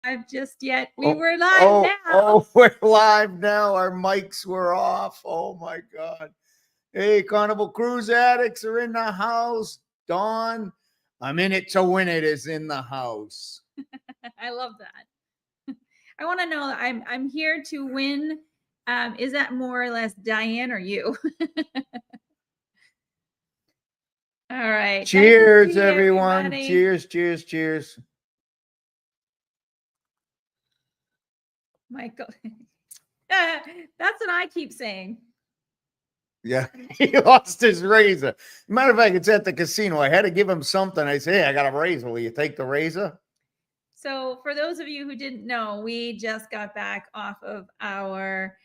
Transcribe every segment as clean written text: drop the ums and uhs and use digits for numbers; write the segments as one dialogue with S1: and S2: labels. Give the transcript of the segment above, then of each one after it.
S1: live just yet. We were live now.
S2: Oh, we're live now. Our mics were off. Oh my God. Hey, Carnival Cruise addicts are in the house. Dawn, I'm in it to win it is in the house.
S1: I love that. I want to know. I'm here to win. Is that more or less Diane or you? All right.
S2: Cheers, everyone. Everybody. Cheers, cheers, cheers.
S1: Michael. That's what I keep saying.
S2: Yeah, he lost his razor. Matter of fact, it's at the casino. I had to give him something. I said, hey, I got a razor. Will you take the razor?
S1: So for those of you who didn't know, we just got back off of our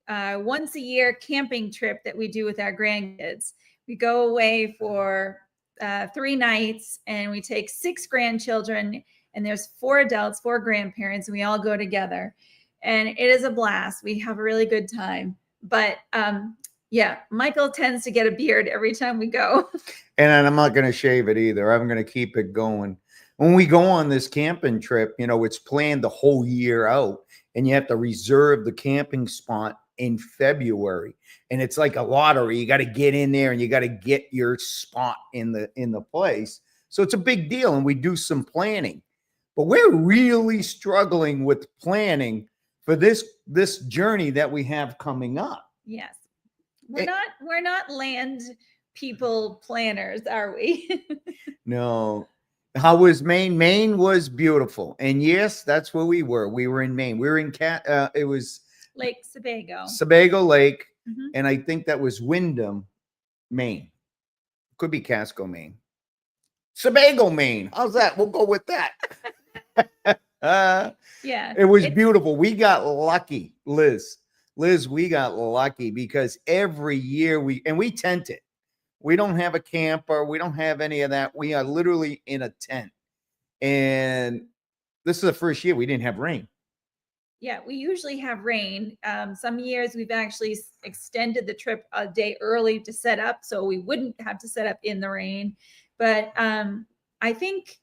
S1: once a year camping trip that we do with our grandkids. We go away for 3 nights and we take 6 grandchildren, and there's 4 adults, 4 grandparents, and we all go together. And it is a blast. We have a really good time. But yeah, Michael tends to get a beard every time we go.
S2: And I'm not going to shave it either. I'm going to keep it going. When we go on this camping trip, you know, it's planned the whole year out, and you have to reserve the camping spot in February. And it's like a lottery. You got to get in there and you got to get your spot in the place. So it's a big deal, and we do some planning. But we're really struggling with planning for this journey that we have coming up.
S1: Yes. We're not land people planners, are we?
S2: No. How was Maine? Maine was beautiful. And yes, that's where we were. We were in Maine. We were in it was
S1: Lake Sebago.
S2: Sebago Lake. Mm-hmm. And I think that was Windham, Maine. Could be Casco, Maine. Sebago, Maine. How's that? We'll go with that.
S1: Yeah.
S2: It was beautiful. We got lucky, Liz. Liz, we got lucky because every year we tent it. We don't have a camper. We don't have any of that. We are literally in a tent. And this is the first year we didn't have rain.
S1: Yeah, we usually have rain. Some years we've actually extended the trip a day early to set up so we wouldn't have to set up in the rain. But I think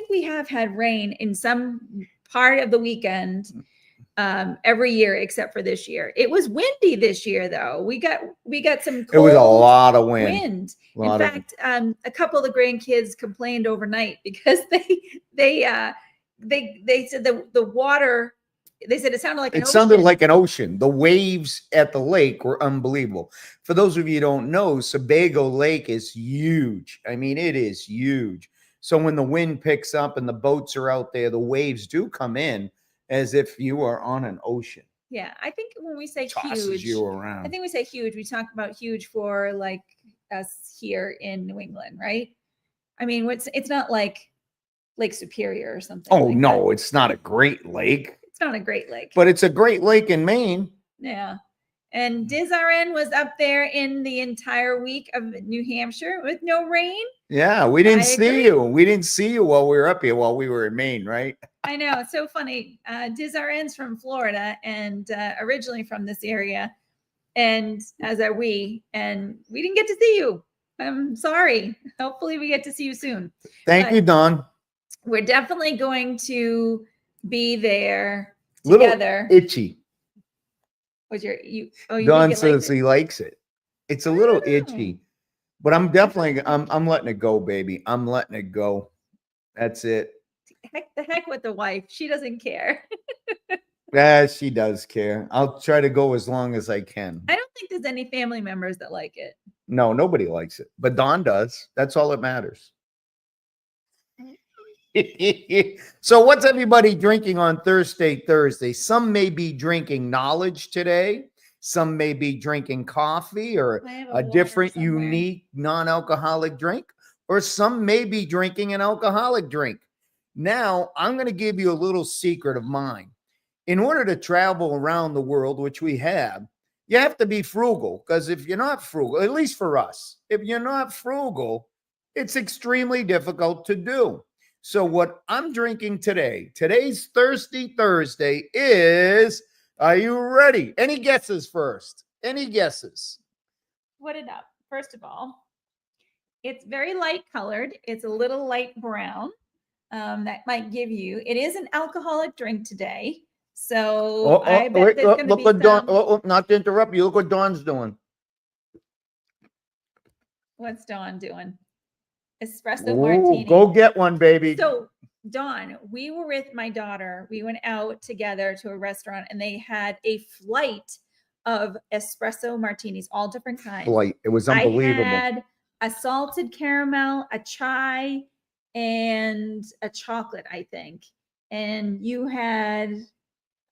S1: we have had rain in some part of the weekend every year except for this year. It was windy this year, though. We got some cold.
S2: It was a lot of wind.
S1: In fact, a couple of the grandkids complained overnight because they said the water. They said it sounded like an ocean.
S2: Sounded like an ocean. The waves at the lake were unbelievable. For those of you who don't know, Sebago Lake is huge. I mean, it is huge. So when the wind picks up and the boats are out there, the waves do come in as if you are on an ocean.
S1: Yeah, I think when we say
S2: tosses
S1: huge,
S2: you around.
S1: I think we say huge. We talk about huge for like us here in New England, right? I mean, it's not like Lake Superior or something.
S2: Oh, like no, that. It's not a great lake.
S1: It's not a great lake.
S2: But it's a great lake in Maine.
S1: Yeah. And DizRN was up there in the entire week of New Hampshire with no rain.
S2: Yeah, we didn't see you. We didn't see you while we were up here, while we were in Maine, right?
S1: I know. It's so funny. DizRN's from Florida and originally from this area. And as are we. And we didn't get to see you. I'm sorry. Hopefully we get to see you soon.
S2: Thank you, Dawn.
S1: We're definitely going to be there together.
S2: Little itchy.
S1: Was
S2: Dawn says he likes it. It's a little itchy, but I'm definitely I'm letting it go, baby. I'm letting it go. That's it.
S1: The heck with the wife. She doesn't care.
S2: Yeah, she does care. I'll try to go as long as I can.
S1: I don't think there's any family members that like it.
S2: No, nobody likes it, but Dawn does. That's all that matters. So what's everybody drinking on Thursday? Some may be drinking knowledge today. Some may be drinking coffee or a different, unique, non-alcoholic drink, or some may be drinking an alcoholic drink. Now, I'm going to give you a little secret of mine. In order to travel around the world, which we have, you have to be frugal, because if you're not frugal, at least for us, if you're not frugal, it's extremely difficult to do. So what I'm drinking today's Thirsty Thursday is, are you ready? Any guesses first? Any guesses?
S1: What it up? First of all, it's very light colored. It's a little light brown. that might give you. It is an alcoholic drink today. So I bet there's going to
S2: look
S1: be
S2: what Dawn,
S1: some.
S2: not to interrupt you. Look what Dawn's doing.
S1: What's Dawn doing? Espresso
S2: Ooh,
S1: martini.
S2: go get one, baby.
S1: So Dawn, we were with my daughter. We went out together to a restaurant and they had a flight of espresso martinis, all different kinds.
S2: It was unbelievable.
S1: I had a salted caramel, a chai, and a chocolate, I think. And you had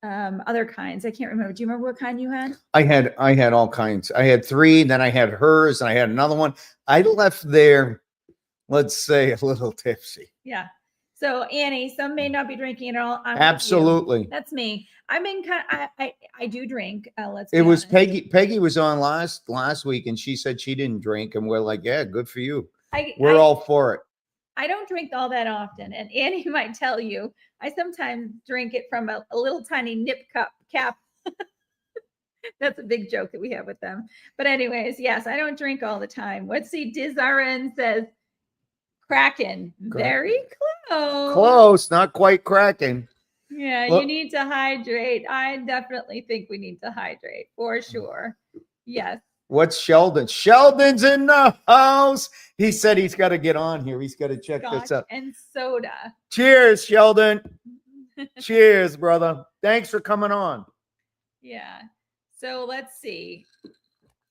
S1: other kinds. I can't remember. Do you remember what kind you had?
S2: I had all kinds. I had 3, then I had hers, and I had another one. I left there, let's say, a little tipsy.
S1: Yeah. So Annie, some may not be drinking at all.
S2: Absolutely.
S1: That's me. I mean, I do drink.
S2: It was honest. Peggy was on last week, and she said she didn't drink, and we're like, yeah, good for you. We're all for it.
S1: I don't drink all that often, and Annie might tell you I sometimes drink it from a little tiny nip cap. That's a big joke that we have with them. But anyways, yes, I don't drink all the time. Let's see. Dizarren says Kraken. Very close.
S2: Close, not quite cracking.
S1: Yeah, you need to hydrate. I definitely think we need to hydrate for sure. Yes.
S2: What's Sheldon? Sheldon's in the house. He said he's got to get on here. He's got to check this out.
S1: And soda.
S2: Cheers, Sheldon. Cheers, brother. Thanks for coming on.
S1: Yeah. So let's see.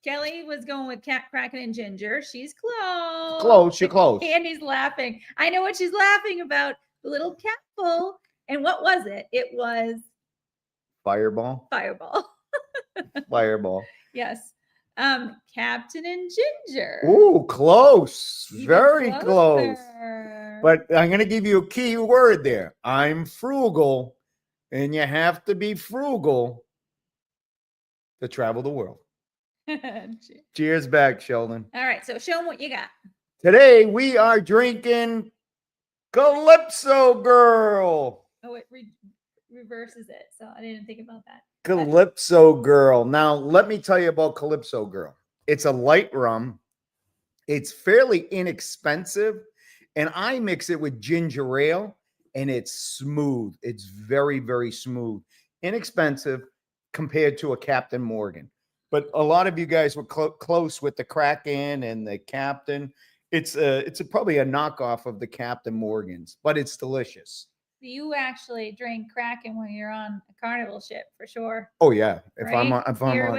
S1: Kelly was going with Kraken and ginger. She's close.
S2: Close. You're close.
S1: Andy's laughing. I know what she's laughing about. The little capful. And what was it? It was
S2: Fireball. Fireball.
S1: Yes. Captain and Ginger.
S2: Ooh, close.
S1: Even
S2: very
S1: closer.
S2: Close. But I'm going to give you a key word there. I'm frugal, and you have to be frugal to travel the world. Cheers back, Sheldon.
S1: All right, so show them what you got.
S2: Today we are drinking Calypso Girl.
S1: Oh, it reverses it, so I didn't think about that.
S2: Calypso Girl. Now, let me tell you about Calypso Girl. It's a light rum. It's fairly inexpensive, and I mix it with ginger ale, and it's smooth. It's very, very smooth. Inexpensive compared to a Captain Morgan. But a lot of you guys were close with the Kraken and the Captain. It's probably a knockoff of the Captain Morgans, but it's delicious.
S1: You actually drink Kraken when you're on a carnival ship for sure.
S2: Oh yeah,
S1: if I'm with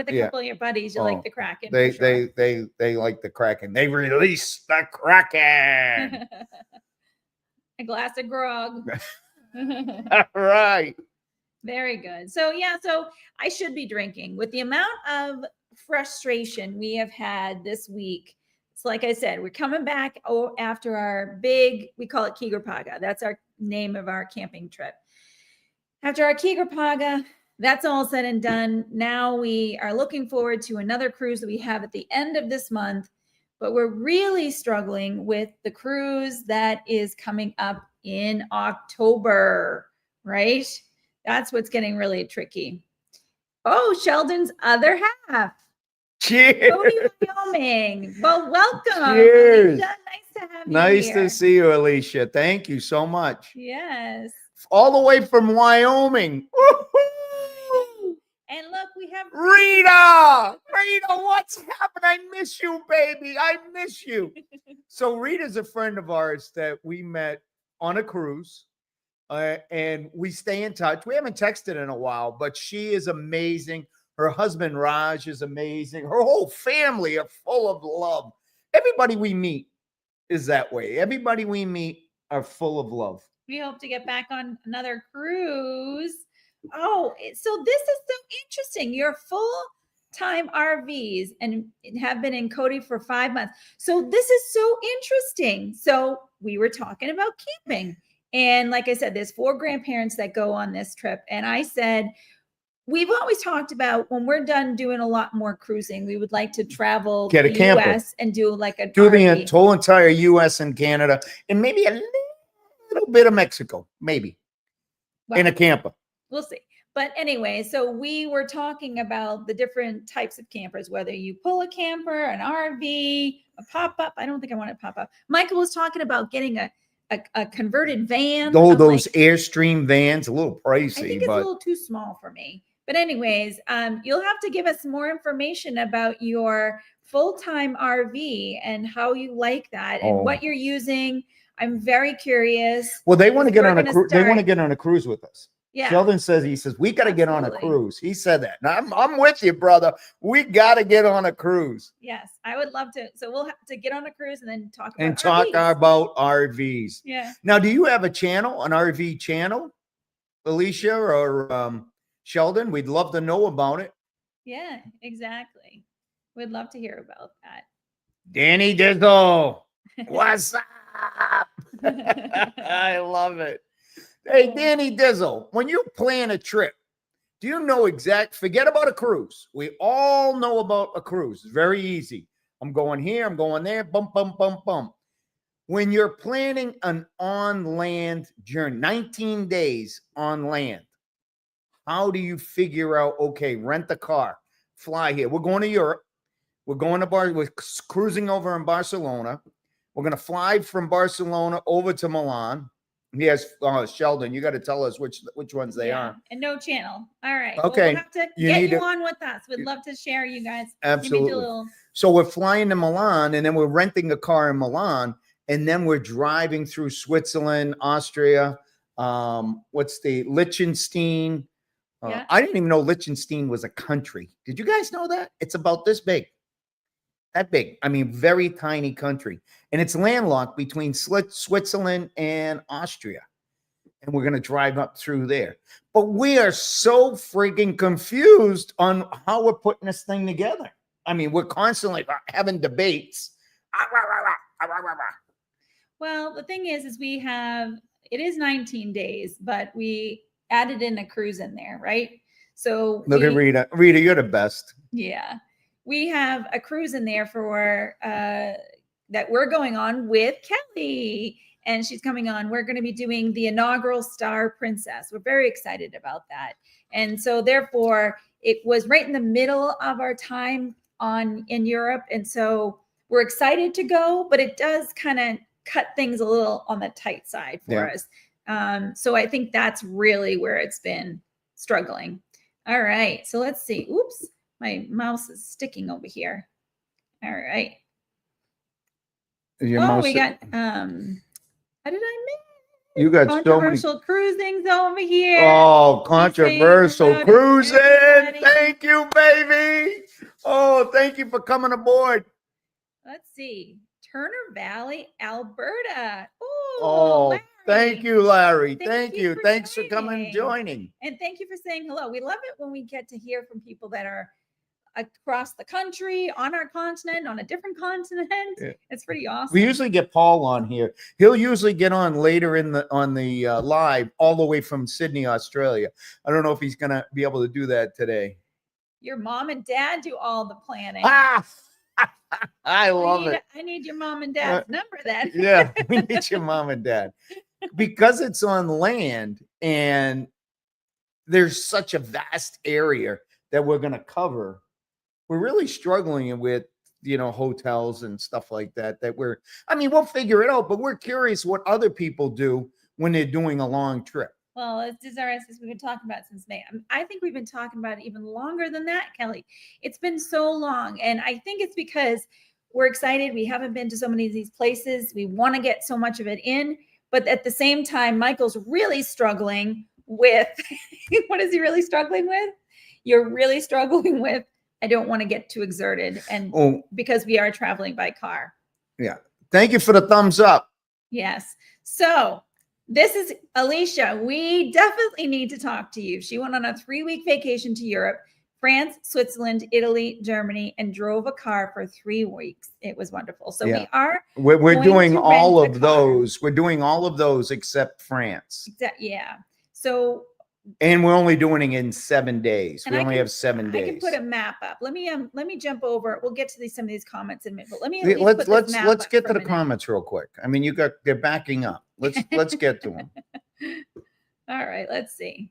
S1: a couple of your buddies, you like the Kraken.
S2: They like the Kraken. They release the Kraken.
S1: A glass of grog.
S2: All right.
S1: Very good. So yeah, so I should be drinking. With the amount of frustration we have had this week. It's like I said, we're coming back after our big, we call it Kigerpaga. That's our name of our camping trip. After our Kigerpaga, that's all said and done. Now we are looking forward to another cruise that we have at the end of this month, but we're really struggling with the cruise that is coming up in October, right? That's what's getting really tricky. Oh, Sheldon's other half.
S2: Cheers.
S1: Cody, Wyoming. Well, welcome.
S2: Cheers.
S1: Nice to have you.
S2: Nice to see you, Alicia. Thank you so much.
S1: Yes.
S2: All the way from Wyoming. Woo-hoo!
S1: And look, we have
S2: Rita. Rita, what's happening? I miss you, baby. I miss you. So Rita's a friend of ours that we met on a cruise. And we stay in touch. We haven't texted in a while, but she is amazing. Her husband, Raj, is amazing. Her whole family are full of love. Everybody we meet is that way. Everybody we meet are full of love.
S1: We hope to get back on another cruise. Oh, so this is so interesting. You're full-time RVs and have been in Cody for 5 months. So this is so interesting. So we were talking about camping. And like I said, there's 4 grandparents that go on this trip. And I said, we've always talked about when we're done doing a lot more cruising, we would like to travel
S2: Get a camper.
S1: US and do like a
S2: do
S1: RV.
S2: the whole entire US and Canada and maybe a little bit of Mexico, maybe in a camper.
S1: We'll see. But anyway, so we were talking about the different types of campers, whether you pull a camper, an RV, a pop-up. I don't think I want a pop-up. Michael was talking about getting a a converted van.
S2: Oh,
S1: I'm
S2: those
S1: like,
S2: Airstream vans, a little pricey,
S1: I think it's
S2: but
S1: a little too small for me. But anyways, you'll have to give us more information about your full-time RV and how you like that and what you're using. I'm very curious.
S2: Well, they want to get on a cruise. They want to
S1: start-
S2: get on a cruise with us.
S1: Yeah.
S2: Sheldon says, he says, we got to get on a
S1: Absolutely.
S2: cruise. He said that. Now, I'm with you, brother. We got to get on a cruise
S1: Yes, I would love to. So we'll have to get on a cruise and then talk about
S2: and talk
S1: RVs.
S2: about RVs.
S1: Yeah.
S2: Now, do you have a channel, an RV channel, Alicia or Sheldon? We'd love to know about it.
S1: Yeah, exactly. We'd love to hear about that.
S2: Danny Dizzle, what's up? I love it. Hey, Danny Dizzle, when you plan a trip, do you know forget about a cruise. We all know about a cruise. It's very easy. I'm going here, I'm going there, bump, bump, bump, bump. When you're planning an on-land journey, 19 days on land, how do you figure out, okay, rent a car, fly here. We're going to Europe. We're going to we're cruising over in Barcelona. We're going to fly from Barcelona over to Milan. Yes, Sheldon, you got to tell us which ones they are.
S1: And no channel. All right.
S2: Okay.
S1: Well, we'll have to get you on with us. We'd love to share you guys.
S2: Absolutely. So we're flying to Milan, and then we're renting a car in Milan, and then we're driving through Switzerland, Austria. What's the Liechtenstein? I didn't even know Liechtenstein was a country. Did you guys know that? It's about this big. That big. I mean, very tiny country. And it's landlocked between Switzerland and Austria. And we're going to drive up through there. But we are so freaking confused on how we're putting this thing together. I mean, we're constantly having debates.
S1: Well, the thing is it is 19 days, but we added in a cruise in there, right? So
S2: look at Rita. Rita, you're the best.
S1: Yeah. We have a cruise in there for that we're going on with Kelly, and she's coming on. We're going to be doing the inaugural Star Princess. We're very excited about that. And so therefore it was right in the middle of our time in Europe. And so we're excited to go, but it does kind of cut things a little on the tight side for us. So I think that's really where it's been struggling. All right. So let's see. Oops. My mouse is sticking over here. All right. We got how did I miss?
S2: You got
S1: controversial cruisings over here.
S2: Oh, controversial cruising. Thank you, baby. Oh, thank you for coming aboard.
S1: Let's see. Turner Valley, Alberta.
S2: Oh,
S1: Larry.
S2: Thank you, Larry. Thank you. Thanks
S1: for
S2: coming and joining.
S1: And thank you for saying hello. We love it when we get to hear from people that are across the country, on our continent, on a different continent. Yeah. It's pretty awesome.
S2: We usually get Paul on here. He'll usually get on later on the live, all the way from Sydney, Australia. I don't know if he's going to be able to do that today.
S1: Your mom and dad do all the planning.
S2: I love it.
S1: I need your mom and dad's number then.
S2: Yeah, we need your mom and dad. Because it's on land and there's such a vast area that we're going to cover. We're really struggling with, hotels and stuff like that, we'll figure it out, but we're curious what other people do when they're doing a long trip.
S1: Well, it's DesirS's we've been talking about since May. I think we've been talking about it even longer than that, Kelly. It's been so long. And I think it's because we're excited. We haven't been to so many of these places. We want to get so much of it in. But at the same time, Michael's really struggling with, what is he really struggling with? You're really struggling with, I don't want to get too exerted. And because we are traveling by car.
S2: Yeah. Thank you for the thumbs up.
S1: Yes. So this is Alicia. We definitely need to talk to you. She went on a 3-week vacation to Europe, France, Switzerland, Italy, Germany, and drove a car for 3 weeks. It was wonderful. So
S2: we're doing all of those. We're doing all of those except France.
S1: Yeah. So.
S2: And we're only doing it in 7 days. We only have 7 days.
S1: I can put a map up. Let me jump over. We'll get to some of these comments in a minute. But let me
S2: let's get to the comments real quick. I mean, they're backing up. Let's get to them.
S1: All right, let's see.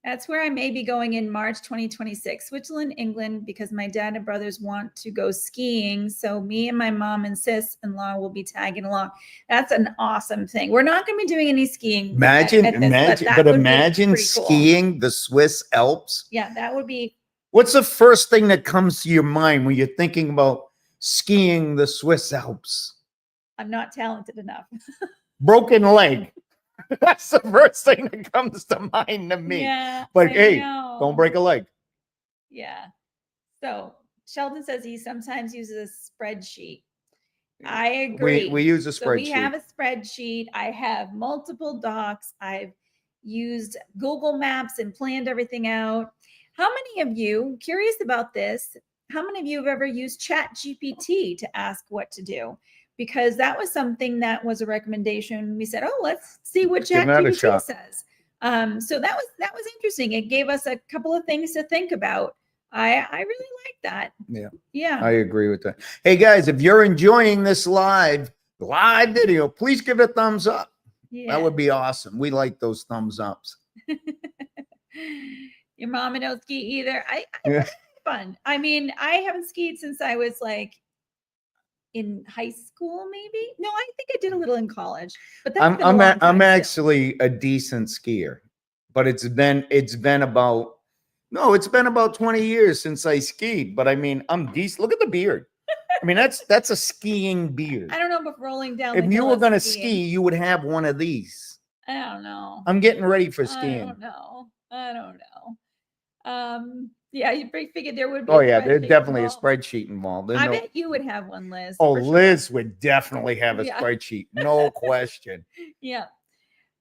S1: That's where I may be going in March 2026, Switzerland, England, because my dad and brothers want to go skiing. So me and my mom and sis-in-law will be tagging along. That's an awesome thing. We're not going to be doing any skiing.
S2: Imagine
S1: cool.
S2: skiing the Swiss Alps.
S1: Yeah, that would be.
S2: What's the first thing that comes to your mind when you're thinking about skiing the Swiss Alps?
S1: I'm not talented enough.
S2: Broken leg. That's the first thing that comes to mind to me.
S1: Yeah,
S2: but hey, don't break a leg.
S1: Yeah. So Sheldon says he sometimes uses a spreadsheet. I agree.
S2: We use a spreadsheet. So
S1: we have a spreadsheet. I have multiple docs. I've used Google Maps and planned everything out. How many of you, curious about this, how many of you have ever used ChatGPT to ask what to do? Because that was something that was a recommendation. We said, oh, let's see what ChatGPT says. So that was interesting. It gave us a couple of things to think about. I really like that. Yeah.
S2: I agree with that. Hey guys, if you're enjoying this live video, please give it a thumbs up. Yeah. That would be awesome. We like those thumbs ups.
S1: Your mama don't ski either. I it's fun. I mean, I haven't skied since I was like in high school, maybe. No, I think I did a little in college. But that's
S2: I'm actually a decent skier, but it's been about 20 years since I skied. But I mean, I'm decent. Look at the beard. I mean, that's a skiing beard.
S1: I don't know about rolling down.
S2: If you were gonna ski, you would have one of these.
S1: I don't know.
S2: I'm getting ready for skiing.
S1: I don't know. Yeah, you figured there would be.
S2: Oh yeah, there's definitely a spreadsheet involved.
S1: I bet you would have one, Liz.
S2: Oh, Liz would definitely have a spreadsheet, no question.
S1: Yeah.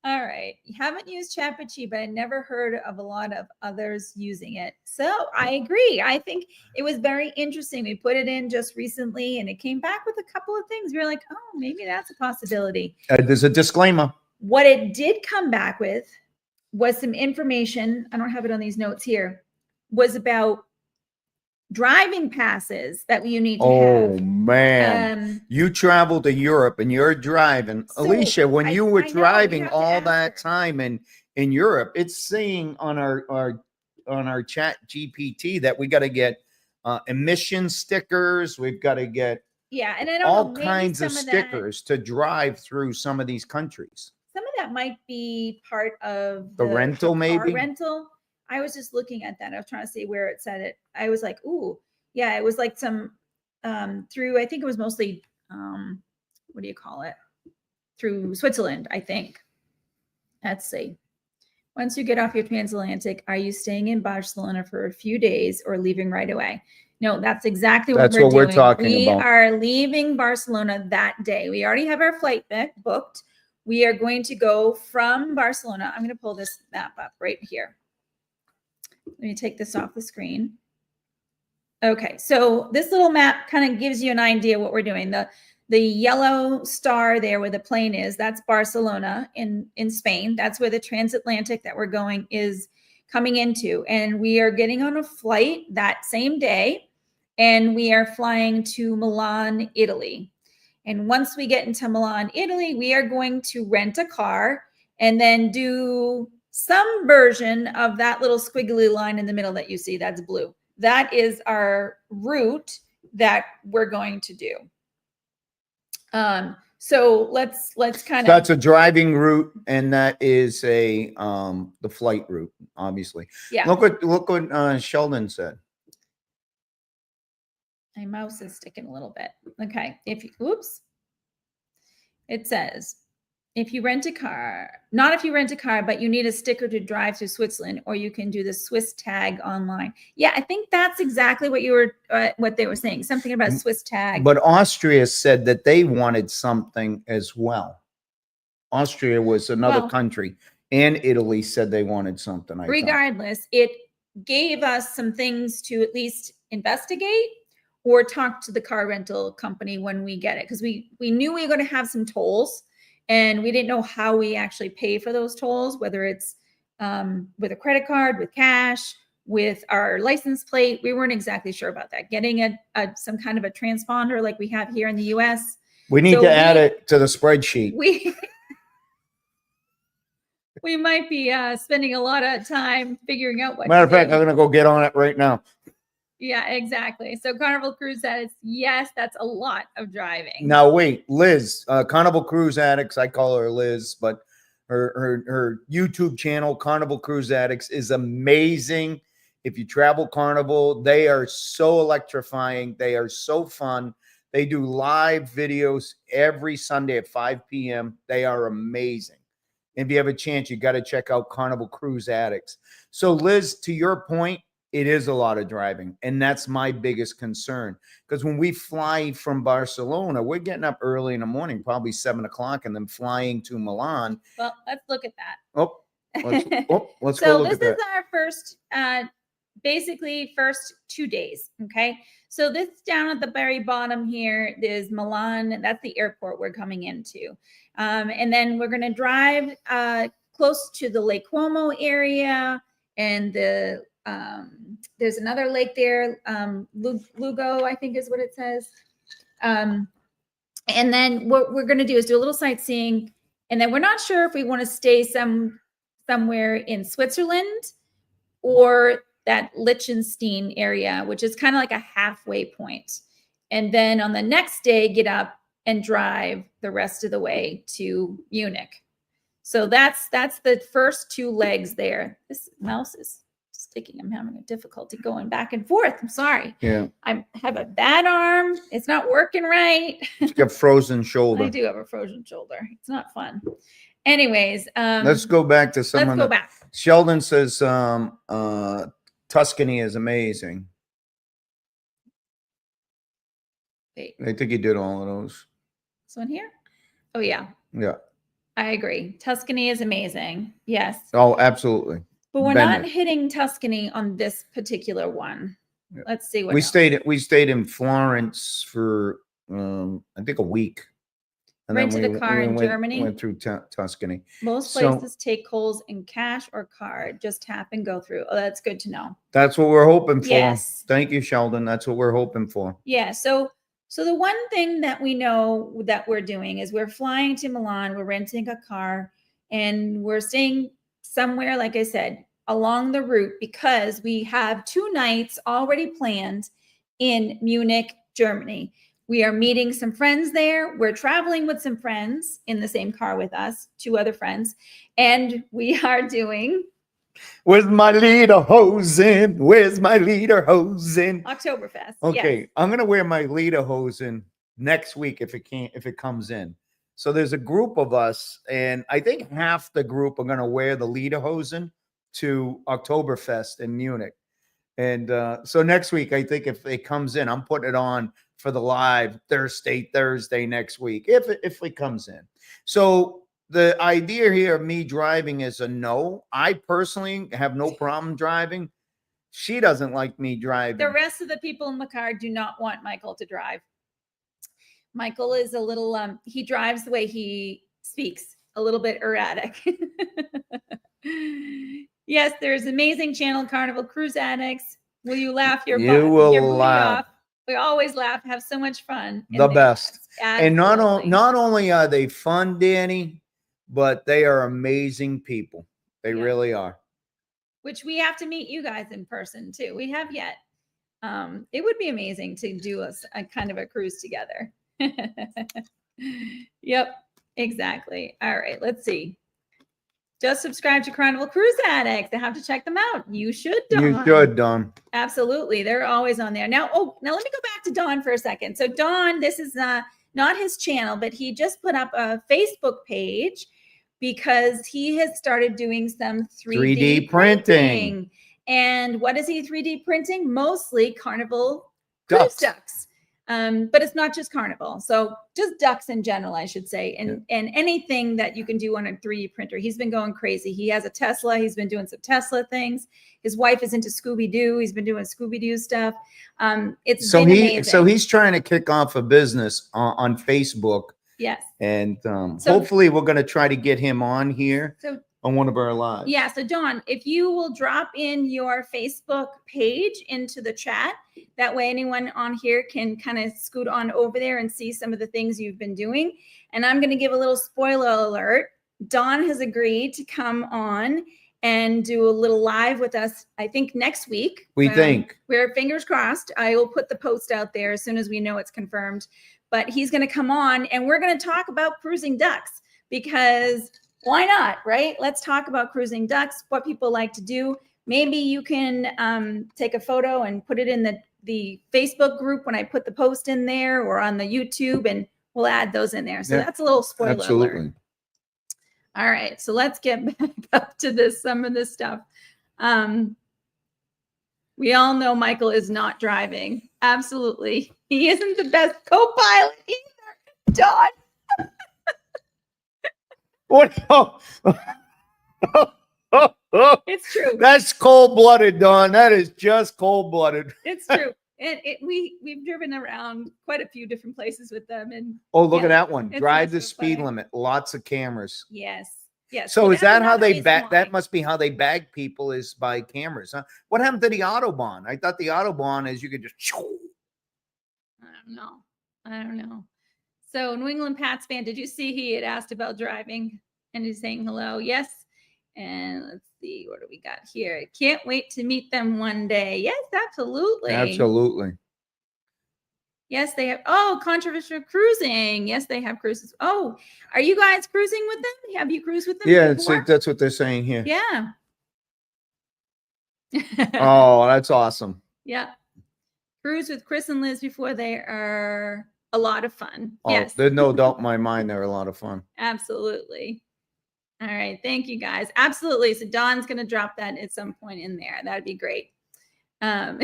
S1: All right. You haven't used ChatGPT, but I never heard of a lot of others using it. So I agree. I think it was very interesting. We put it in just recently, and it came back with a couple of things. We were like, oh, maybe that's a possibility.
S2: There's a disclaimer.
S1: What it did come back with was some information. I don't have it on these notes here. Was about driving passes that you need to have.
S2: Oh man, you travel to Europe and you're driving. So Alicia, when you were driving all that time in Europe, it's saying on our chat GPT that we got to get emission stickers. We've got to get
S1: and I don't
S2: all kinds of stickers to drive through some of these countries.
S1: Some of that might be part of
S2: the rental, maybe
S1: rental. I was just looking at that. I was trying to see where it said it. I was like, ooh, yeah, it was like some through, I think it was mostly, what do you call it? Through Switzerland, I think. Let's see. Once you get off your Transatlantic, are you staying in Barcelona for a few days or leaving right away? No, that's exactly what we're doing.
S2: We're talking about.
S1: We are leaving Barcelona that day. We already have our flight booked. We are going to go from Barcelona. I'm going to pull this map up right here. Let me take this off the screen. Okay, so this little map kind of gives you an idea what we're doing. The yellow star there where the plane is, that's Barcelona in Spain. That's where the transatlantic that we're going is coming into. And we are getting on a flight that same day, and we are flying to Milan, Italy. And once we get into Milan, Italy, we are going to rent a car and then do some version of that little squiggly line in the middle that you see. That's blue. That is our route that we're going to do. So let's kind of.
S2: That's a driving route, and that is the flight route, obviously.
S1: Yeah.
S2: Look what Sheldon said.
S1: My mouse is sticking a little bit. Okay. It says, if you rent a car, not if you rent a car, but you need a sticker to drive through Switzerland, or you can do the Swiss tag online. Yeah, I think that's exactly what what they were saying. Something about Swiss tag.
S2: But Austria said that they wanted something as well. Austria was another country, and Italy said they wanted something.
S1: Regardless, it gave us some things to at least investigate or talk to the car rental company when we get it, because we knew we were going to have some tolls. And we didn't know how we actually pay for those tolls, whether it's with a credit card, with cash, with our license plate. We weren't exactly sure about that. Getting some kind of a transponder like we have here in the U.S.
S2: We need to add it to the spreadsheet.
S1: we might be spending a lot of time figuring out what
S2: Matter of
S1: to
S2: fact,
S1: do.
S2: I'm going to go get on it right now.
S1: Yeah, exactly. So Carnival Cruise says, yes, that's a lot of driving.
S2: Now, wait, Liz, Carnival Cruise Addicts, I call her Liz, but her YouTube channel, Carnival Cruise Addicts, is amazing. If you travel Carnival, they are so electrifying. They are so fun. They do live videos every Sunday at 5 p.m. They are amazing. If you have a chance, you got to check out Carnival Cruise Addicts. So, Liz, to your point, it is a lot of driving. And that's my biggest concern. Because when we fly from Barcelona, we're getting up early in the morning, probably 7 o'clock, and then flying to Milan.
S1: Well, let's look at that.
S2: Let's
S1: so
S2: go look at that.
S1: This is our first, basically first 2 days. Okay. So this down at the very bottom here is Milan. That's the airport we're coming into. And then we're going to drive close to the Lake Como area, and there's another lake there, Lugo, I think is what it says. And then what we're going to do is do a little sightseeing, and then we're not sure if we want to stay somewhere in Switzerland or that Liechtenstein area, which is kind of like a halfway point. And then on the next day, get up and drive the rest of the way to Munich. So that's the first 2 legs there. This mouse is sticking. I'm having a difficulty going back and forth. I'm sorry.
S2: Yeah.
S1: I have a bad arm. It's not working right.
S2: You have frozen shoulder.
S1: I do have a frozen shoulder. It's not fun. Anyways,
S2: let's go back to someone.
S1: Let's go back.
S2: Sheldon says Tuscany is amazing.
S1: Wait.
S2: I think he did all of those.
S1: This one here? Oh, yeah.
S2: Yeah.
S1: I agree. Tuscany is amazing. Yes.
S2: Oh, absolutely.
S1: But we're not hitting Tuscany on this particular one. Yeah. Let's see what
S2: we stayed in Florence for I think a week.
S1: And rented a car in Germany.
S2: Went through Tuscany.
S1: Most places take Kohl's in cash or card. Just tap and go through. Oh, that's good to know.
S2: That's what we're hoping for.
S1: Yes.
S2: Thank you, Sheldon. That's what we're hoping for.
S1: Yeah. So the one thing that we know that we're doing is we're flying to Milan. We're renting a car, and we're staying somewhere, like I said, along the route, because we have 2 nights already planned in Munich, Germany. We are meeting some friends there. We're traveling with some friends in the same car with us, 2 other friends. And we are doing...
S2: Where's my lederhosen? Where's my lederhosen?
S1: Oktoberfest.
S2: Okay,
S1: yes.
S2: I'm going to wear my lederhosen next week if it comes in. So there's a group of us, and I think half the group are going to wear the lederhosen to Oktoberfest in Munich. And so next week, I think if it comes in, I'm putting it on for the live Thursday next week, if it comes in. So the idea here of me driving is a no. I personally have no problem driving. She doesn't like me driving.
S1: The rest of the people in the car do not want Michael to drive. Michael is a little, he drives the way he speaks, a little bit erratic. Yes, there's amazing channel, Carnival Cruise Addicts. Will you laugh your butt?
S2: You will laugh.
S1: We always laugh, have so much fun.
S2: The best.
S1: Absolutely.
S2: And not only are they fun, Danny, but they are amazing people. They really are.
S1: Which we have to meet you guys in person too. We have yet. It would be amazing to do a kind of a cruise together. Yep, exactly. All right, let's see. Just subscribe to Carnival Cruise Addicts. I have to check them out. You should, Dawn.
S2: You should, Dawn.
S1: Absolutely. They're always on there. Now let me go back to Dawn for a second. So Dawn, this is not his channel, but he just put up a Facebook page because he has started doing some 3D printing. And what is he 3D printing? Mostly Carnival cruise ducks. But it's not just Carnival. So just ducks in general, I should say. And anything that you can do on a 3D printer. He's been going crazy. He has a Tesla. He's been doing some Tesla things. His wife is into Scooby-Doo. He's been doing Scooby-Doo stuff. It's been amazing.
S2: So he's trying to kick off a business on Facebook.
S1: Yes.
S2: And hopefully we're going to try to get him on here. On one of our lives.
S1: Yeah. So Dawn, if you will drop in your Facebook page into the chat, that way anyone on here can kind of scoot on over there and see some of the things you've been doing. And I'm going to give a little spoiler alert. Dawn has agreed to come on and do a little live with us, I think next week.
S2: We think.
S1: We're fingers crossed. I will put the post out there as soon as we know it's confirmed. But he's going to come on and we're going to talk about cruising ducks, because why not, right? Let's talk about cruising ducks, what people like to do. Maybe you can take a photo and put it in the Facebook group when I put the post in there, or on the YouTube, and we'll add those in there. So that's a little spoiler alert. All right, so let's get back up to some of this stuff. We all know Michael is not driving. Absolutely. He isn't the best co-pilot either, Dawn.
S2: What?
S1: It's true.
S2: That's cold-blooded, Dawn. That is just cold-blooded.
S1: It's true. And we've driven around quite a few different places with them. And
S2: look at that one. Drive the speed limit. Lots of cameras.
S1: Yes. Yes.
S2: So is that how they bag? That must be how they bag people, is by cameras, huh? What happened to the Autobahn? I thought the Autobahn is you could just.
S1: I don't know. So New England Pats fan, did you see he had asked about driving and he's saying hello? Yes. And let's see, what do we got here? Can't wait to meet them one day. Yes, absolutely.
S2: Absolutely.
S1: Yes, they have. Oh, controversial cruising. Yes, they have cruises. Oh, are you guys cruising with them? Have you cruised with them?
S2: Yeah, that's what they're saying here.
S1: Yeah.
S2: Oh, that's awesome.
S1: Yeah. Cruise with Chris and Liz before they are a lot of fun.
S2: Oh,
S1: yes.
S2: There's no doubt in my mind they're a lot of fun.
S1: Absolutely. All right. Thank you, guys. Absolutely. So Dawn's going to drop that at some point in there. That'd be great. All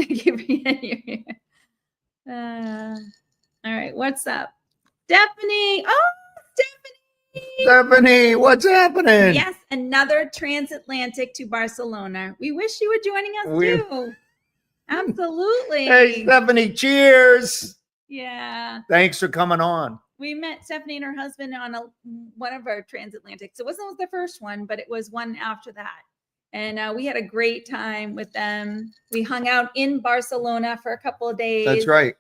S1: right, what's up? Stephanie. Oh,
S2: Stephanie, what's happening?
S1: Yes, another transatlantic to Barcelona. We wish you were joining us too. Absolutely.
S2: Hey, Stephanie, cheers.
S1: Yeah.
S2: Thanks for coming on.
S1: We met Stephanie and her husband on one of our transatlantics. It wasn't the first one, but it was one after that. And we had a great time with them. We hung out in Barcelona for a couple of days.
S2: That's right.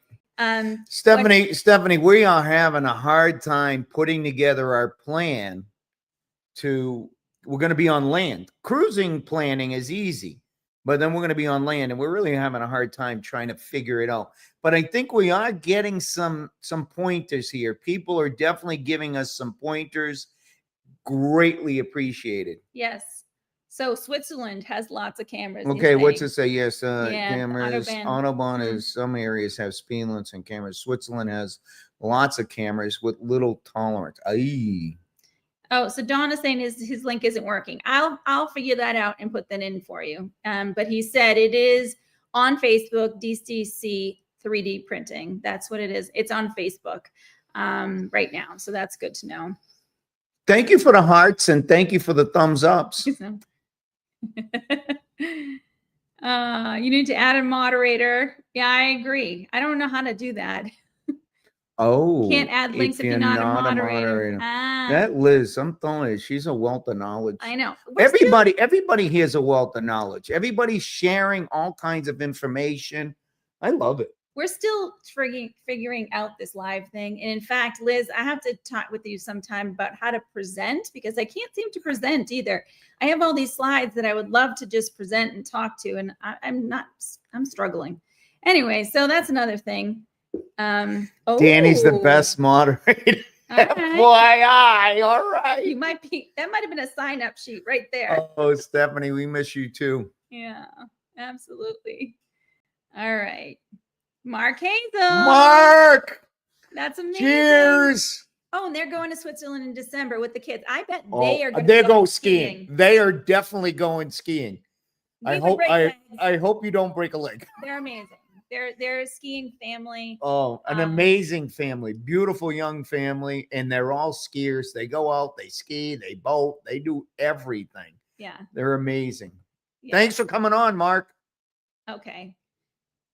S2: Stephanie, we are having a hard time putting together our plan we're going to be on land. Cruising planning is easy, but then we're going to be on land, and we're really having a hard time trying to figure it out. But I think we are getting some pointers here. People are definitely giving us some pointers. Greatly appreciated.
S1: Yes. So Switzerland has lots of cameras.
S2: Okay, what's it say? Yes, cameras. Autobahn is, some areas have speed limits and cameras. Switzerland has lots of cameras with little tolerance. Aye.
S1: Oh, so Don is saying his link isn't working. I'll figure that out and put that in for you. But he said it is on Facebook, DCC 3D printing. That's what it is. It's on Facebook right now. So that's good to know.
S2: Thank you for the hearts and thank you for the thumbs ups.
S1: You need to add a moderator. Yeah, I agree. I don't know how to do that.
S2: Oh,
S1: can't add links if you're not a moderator.
S2: That Liz, I'm telling you, she's a wealth of knowledge.
S1: I know.
S2: Everybody here is a wealth of knowledge. Everybody's sharing all kinds of information. I love it.
S1: We're still figuring out this live thing. And in fact, Liz, I have to talk with you sometime about how to present, because I can't seem to present either. I have all these slides that I would love to just present and talk to, and I'm struggling. Anyway, so that's another thing.
S2: Danny's the best moderator.
S1: Right.
S2: FYI, all right.
S1: That might have been a sign-up sheet right there.
S2: Oh, Stephanie, we miss you too.
S1: Yeah, absolutely. All right. Mark Hazel.
S2: Mark.
S1: That's amazing.
S2: Cheers.
S1: Oh, and they're going to Switzerland in December with the kids. I bet
S2: they are going to go skiing. They are definitely going skiing. I hope you don't break a leg.
S1: They're amazing. They're a skiing family.
S2: Oh, an amazing family. Beautiful young family. And they're all skiers. They go out, they ski, they boat, they do everything.
S1: Yeah.
S2: They're amazing.
S1: Yeah.
S2: Thanks for coming on, Mark.
S1: Okay.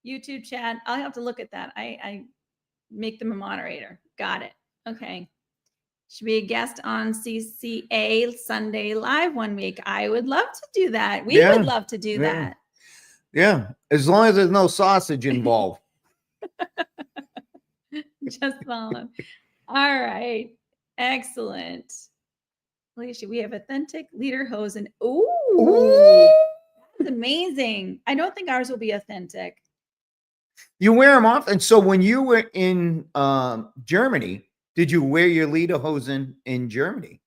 S1: YouTube chat. I'll have to look at that. I make them a moderator. Got it. Okay. Should be a guest on CCA Sunday Live one week. I would love to do that. We would love to do that.
S2: Yeah. As long as there's no sausage involved.
S1: Just follow. All right. Excellent. Alicia, we have authentic lederhosen. Ooh,
S2: Ooh.
S1: that's amazing. I don't think ours will be authentic.
S2: You wear them off. And so when you were in Germany, did you wear your lederhosen in Germany?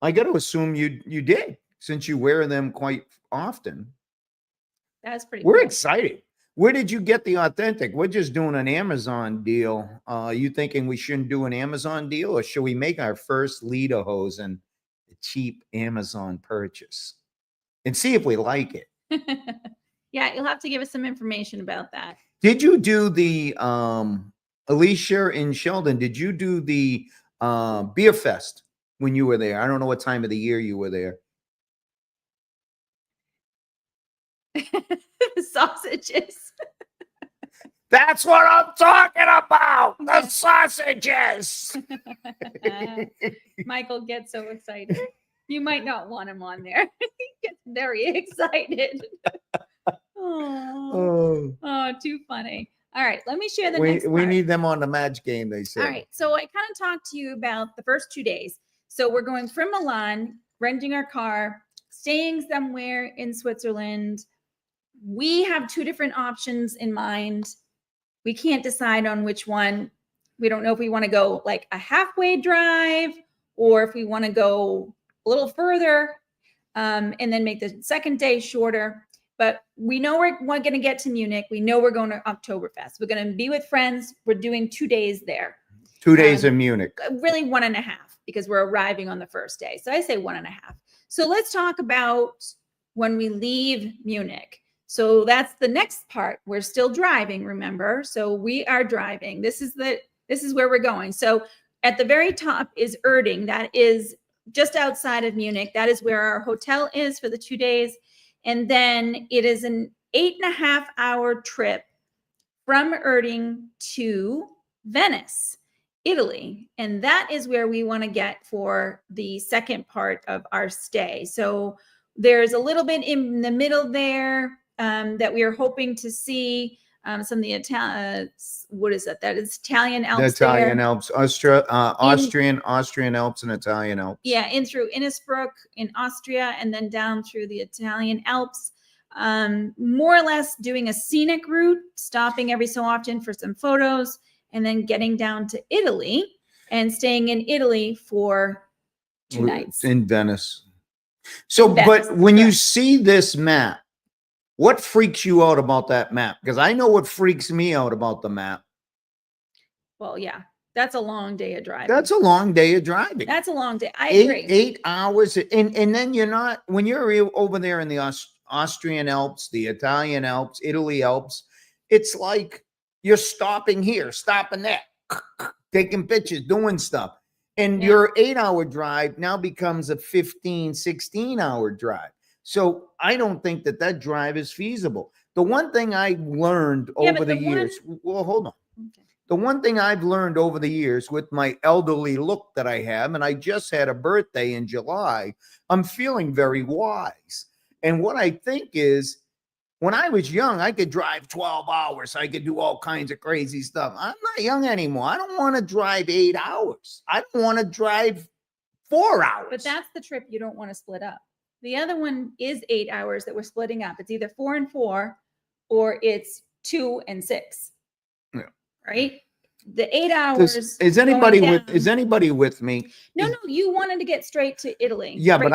S2: I got to assume you did, since you wear them quite often.
S1: That's pretty
S2: We're
S1: cool.
S2: excited. Where did you get the authentic? We're just doing an Amazon deal. You thinking we shouldn't do an Amazon deal, or should we make our first lederhosen a cheap Amazon purchase and see if we like it?
S1: Yeah, you'll have to give us some information about that.
S2: Did you do the Alicia in Sheldon? Did you do the beer fest when you were there? I don't know what time of the year you were there.
S1: Sausages.
S2: That's what I'm talking about. The sausages.
S1: Michael gets so excited. You might not want him on there. He gets very excited. Oh, too funny. All right, let me share the next part.
S2: We need them on the match game, they say.
S1: All right, so I kind of talked to you about the first 2 days. So we're going from Milan, renting our car, staying somewhere in Switzerland. We have 2 different options in mind. We can't decide on which one. We don't know if we want to go like a halfway drive or if we want to go a little further and then make the second day shorter. But we know we're going to get to Munich. We know we're going to Oktoberfest. We're going to be with friends. We're doing 2 days there.
S2: 2 days in Munich.
S1: Really 1.5 because we're arriving on the first day. So I say 1.5. So let's talk about when we leave Munich. So that's the next part. We're still driving, remember? So we are driving. This is where we're going. So at the very top is Erding. That is just outside of Munich. That is where our hotel is for the 2 days. And then it is an 8.5-hour trip from Erding to Venice, Italy. And that is where we want to get for the second part of our stay. So there's a little bit in the middle there that we are hoping to see some of the Italian, what is that? That is Italian Alps.
S2: The Italian Alps, Austrian Alps and Italian Alps.
S1: Yeah, in through Innsbruck in Austria and then down through the Italian Alps. More or less doing a scenic route, stopping every so often for some photos, and then getting down to Italy and staying in Italy for 2 nights.
S2: In Venice. So, but when you see this map, what freaks you out about that map? Because I know what freaks me out about the map.
S1: Well, yeah, that's a long day of driving.
S2: That's a long day of driving.
S1: That's a long day. I agree.
S2: 8 hours. And then you're not, when you're over there in the Austrian Alps, the Italian Alps, Italy Alps, it's like you're stopping here, stopping there, taking pictures, doing stuff. And your 8-hour drive now becomes a 15, 16-hour drive. So I don't think that drive is feasible. The one thing I learned over the years, well, hold on. Okay. The one thing I've learned over the years with my elderly look that I have, and I just had a birthday in July, I'm feeling very wise. And what I think is, when I was young, I could drive 12 hours. I could do all kinds of crazy stuff. I'm not young anymore. I don't want to drive 8 hours. I don't want to drive 4 hours.
S1: But that's the trip you don't want to split up. The other one is 8 hours that we're splitting up. It's either 4 and 4 or it's 2 and 6. Yeah. Right? The 8 hours.
S2: Is anybody with me?
S1: No, you wanted to get straight to Italy.
S2: Yeah, but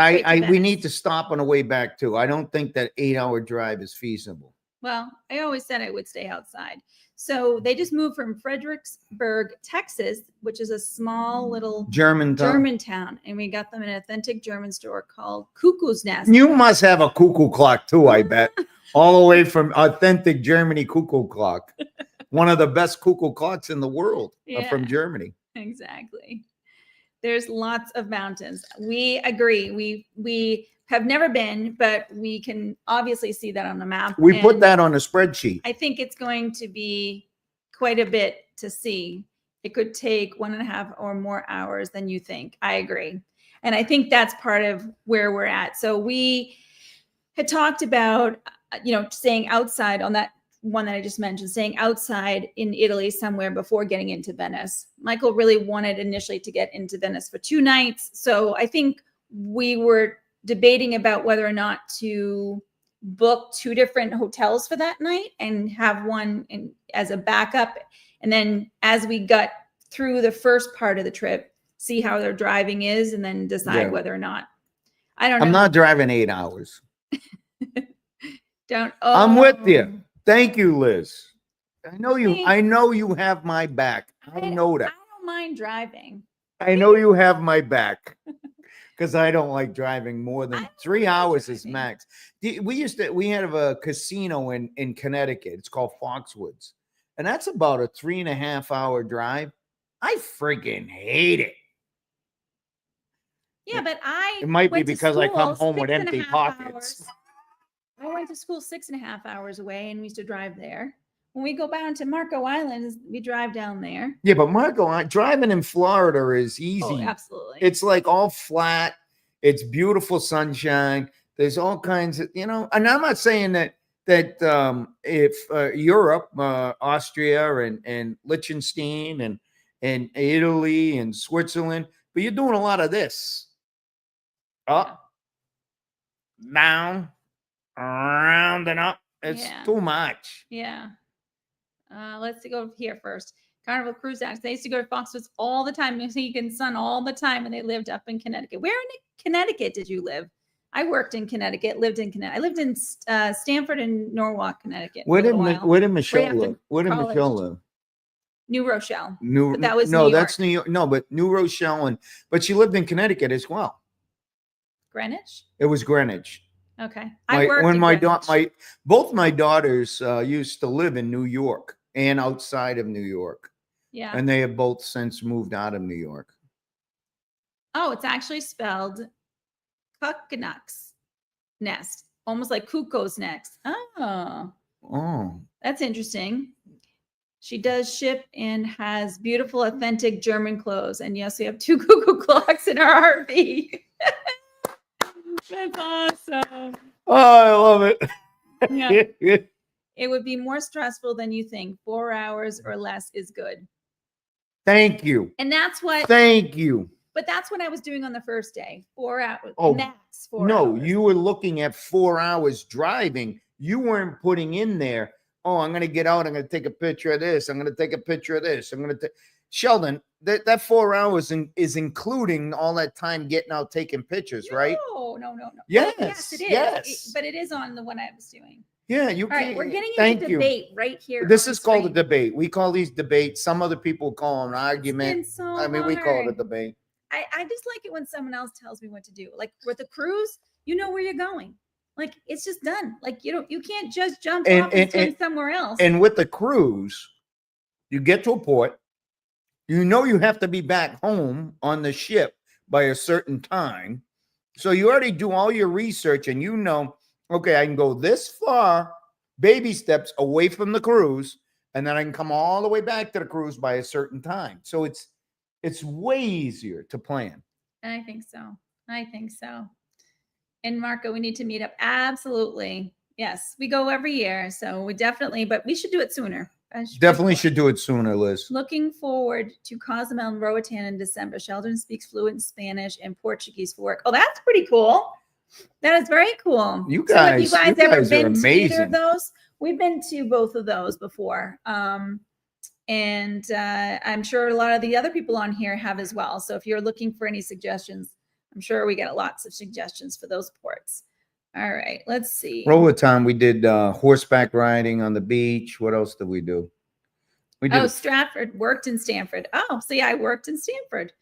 S2: we need to stop on the way back too. I don't think that 8-hour drive is feasible.
S1: Well, I always said I would stay outside. So they just moved from Fredericksburg, Texas, which is a small little German town. And we got them in an authentic German store called Cuckoo's Nest.
S2: You must have a cuckoo clock too, I bet. All the way from authentic Germany cuckoo clock. One of the best cuckoo clocks in the world from Germany.
S1: Exactly. There's lots of mountains. We agree. We have never been, but we can obviously see that on the map.
S2: We put that on a spreadsheet.
S1: I think it's going to be quite a bit to see. It could take 1.5 or more hours than you think. I agree. And I think that's part of where we're at. So we had talked about, staying outside on that one that I just mentioned, staying outside in Italy somewhere before getting into Venice. Michael really wanted initially to get into Venice for 2 nights. So I think we were debating about whether or not to book 2 different hotels for that night and have one as a backup. And then as we got through the first part of the trip, see how their driving is and then decide whether or not. I don't know.
S2: I'm not driving 8 hours. I'm with you. Thank you, Liz. I know you have my back. I know that.
S1: I don't mind driving.
S2: I know you have my back because I don't like driving more than 3 hours is max. We have a casino in Connecticut. It's called Foxwoods. And that's about a 3.5 hour drive. I freaking hate it.
S1: Yeah, but
S2: it might be because I come home with empty pockets.
S1: I went to school 6.5 hours away and we used to drive there. When we go down to Marco Island, we drive down there.
S2: Yeah, but driving in Florida is easy.
S1: Oh, absolutely.
S2: It's like all flat. It's beautiful sunshine. There's all kinds of, and I'm not saying that if Europe, Austria and Liechtenstein and Italy and Switzerland, but you're doing a lot of this. Up, down, around and up. It's too much.
S1: Yeah. Let's go here first. Carnival Cruise Acts. They used to go to Foxwoods all the time. Music and Sun all the time, and they lived up in Connecticut. Where in Connecticut did you live? I worked in Connecticut, lived in Connecticut. I lived in Stamford and Norwalk, Connecticut.
S2: Where did Michelle live? Where did Michelle live?
S1: New Rochelle.
S2: But
S1: that was
S2: no,
S1: New
S2: that's
S1: York.
S2: New York. No, but New Rochelle but she lived in Connecticut as well.
S1: Greenwich?
S2: It was Greenwich.
S1: Okay.
S2: Both my daughters used to live in New York and outside of New York.
S1: Yeah.
S2: And they have both since moved out of New York.
S1: Oh, it's actually spelled Cucknock's nest, almost like Cuckoo's nest. Oh, that's interesting. She does ship and has beautiful, authentic German clothes. And yes, we have 2 cuckoo clocks in our RV. That's awesome.
S2: Oh, I love it.
S1: Yeah. It would be more stressful than you think. 4 hours or less is good.
S2: Thank you.
S1: And that's what.
S2: Thank you.
S1: But that's what I was doing on the first day. 4 hours.
S2: Oh,
S1: max 4 hours.
S2: No, you were looking at 4 hours driving. You weren't putting in there, I'm going to get out. I'm going to take a picture of this. I'm going to take a picture of this. I'm going to take. Sheldon, that 4 hours is including all that time getting out, taking pictures, right?
S1: No.
S2: Yes.
S1: Well, yes, it is.
S2: Yes.
S1: But it is on the one I was doing.
S2: Yeah,
S1: all right, we're getting into debate right here.
S2: This is called a debate. We call these debates. Some other people call them an argument.
S1: It's been so
S2: we call it a debate.
S1: I just like it when someone else tells me what to do. Like with the cruise, you know where you're going. Like it's just done. Like you can't just jump off and somewhere else.
S2: And with the cruise, you get to a port. You know you have to be back home on the ship by a certain time. So you already do all your research and okay, I can go this far, baby steps away from the cruise, and then I can come all the way back to the cruise by a certain time. So it's way easier to plan.
S1: I think so. And Marco, we need to meet up. Absolutely. Yes, we go every year. So but we should do it sooner.
S2: Definitely should do it sooner, Liz.
S1: Looking forward to Cozumel and Roatan in December. Sheldon speaks fluent Spanish and Portuguese for work. Oh, that's pretty cool. That is very cool.
S2: You guys,
S1: so have you guys ever been
S2: to
S1: either of those? We've been to both of those before. And I'm sure a lot of the other people on here have as well. So if you're looking for any suggestions, I'm sure we get lots of suggestions for those ports. All right, let's see.
S2: Roatan, we did horseback riding on the beach. What else did we do?
S1: Stratford, worked in Stamford. Oh, so yeah, I worked in Stamford.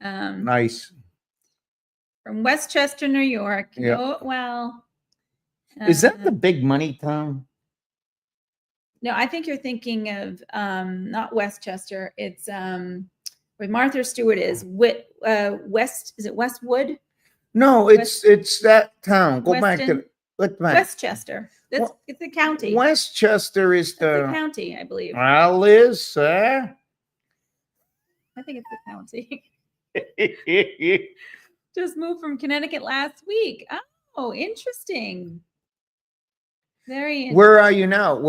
S2: Nice.
S1: From Westchester, New York.
S2: Yeah.
S1: Oh, well.
S2: Is that the big money town?
S1: No, I think you're thinking of not Westchester. It's where Martha Stewart is. West, is it Westwood?
S2: No, it's that town. Go back to
S1: Westchester. It's a county.
S2: Westchester is the
S1: county, I believe.
S2: Well, Liz,
S1: I think it's the county. Just moved from Connecticut last week. Oh, interesting. Very interesting.
S2: Where are you now?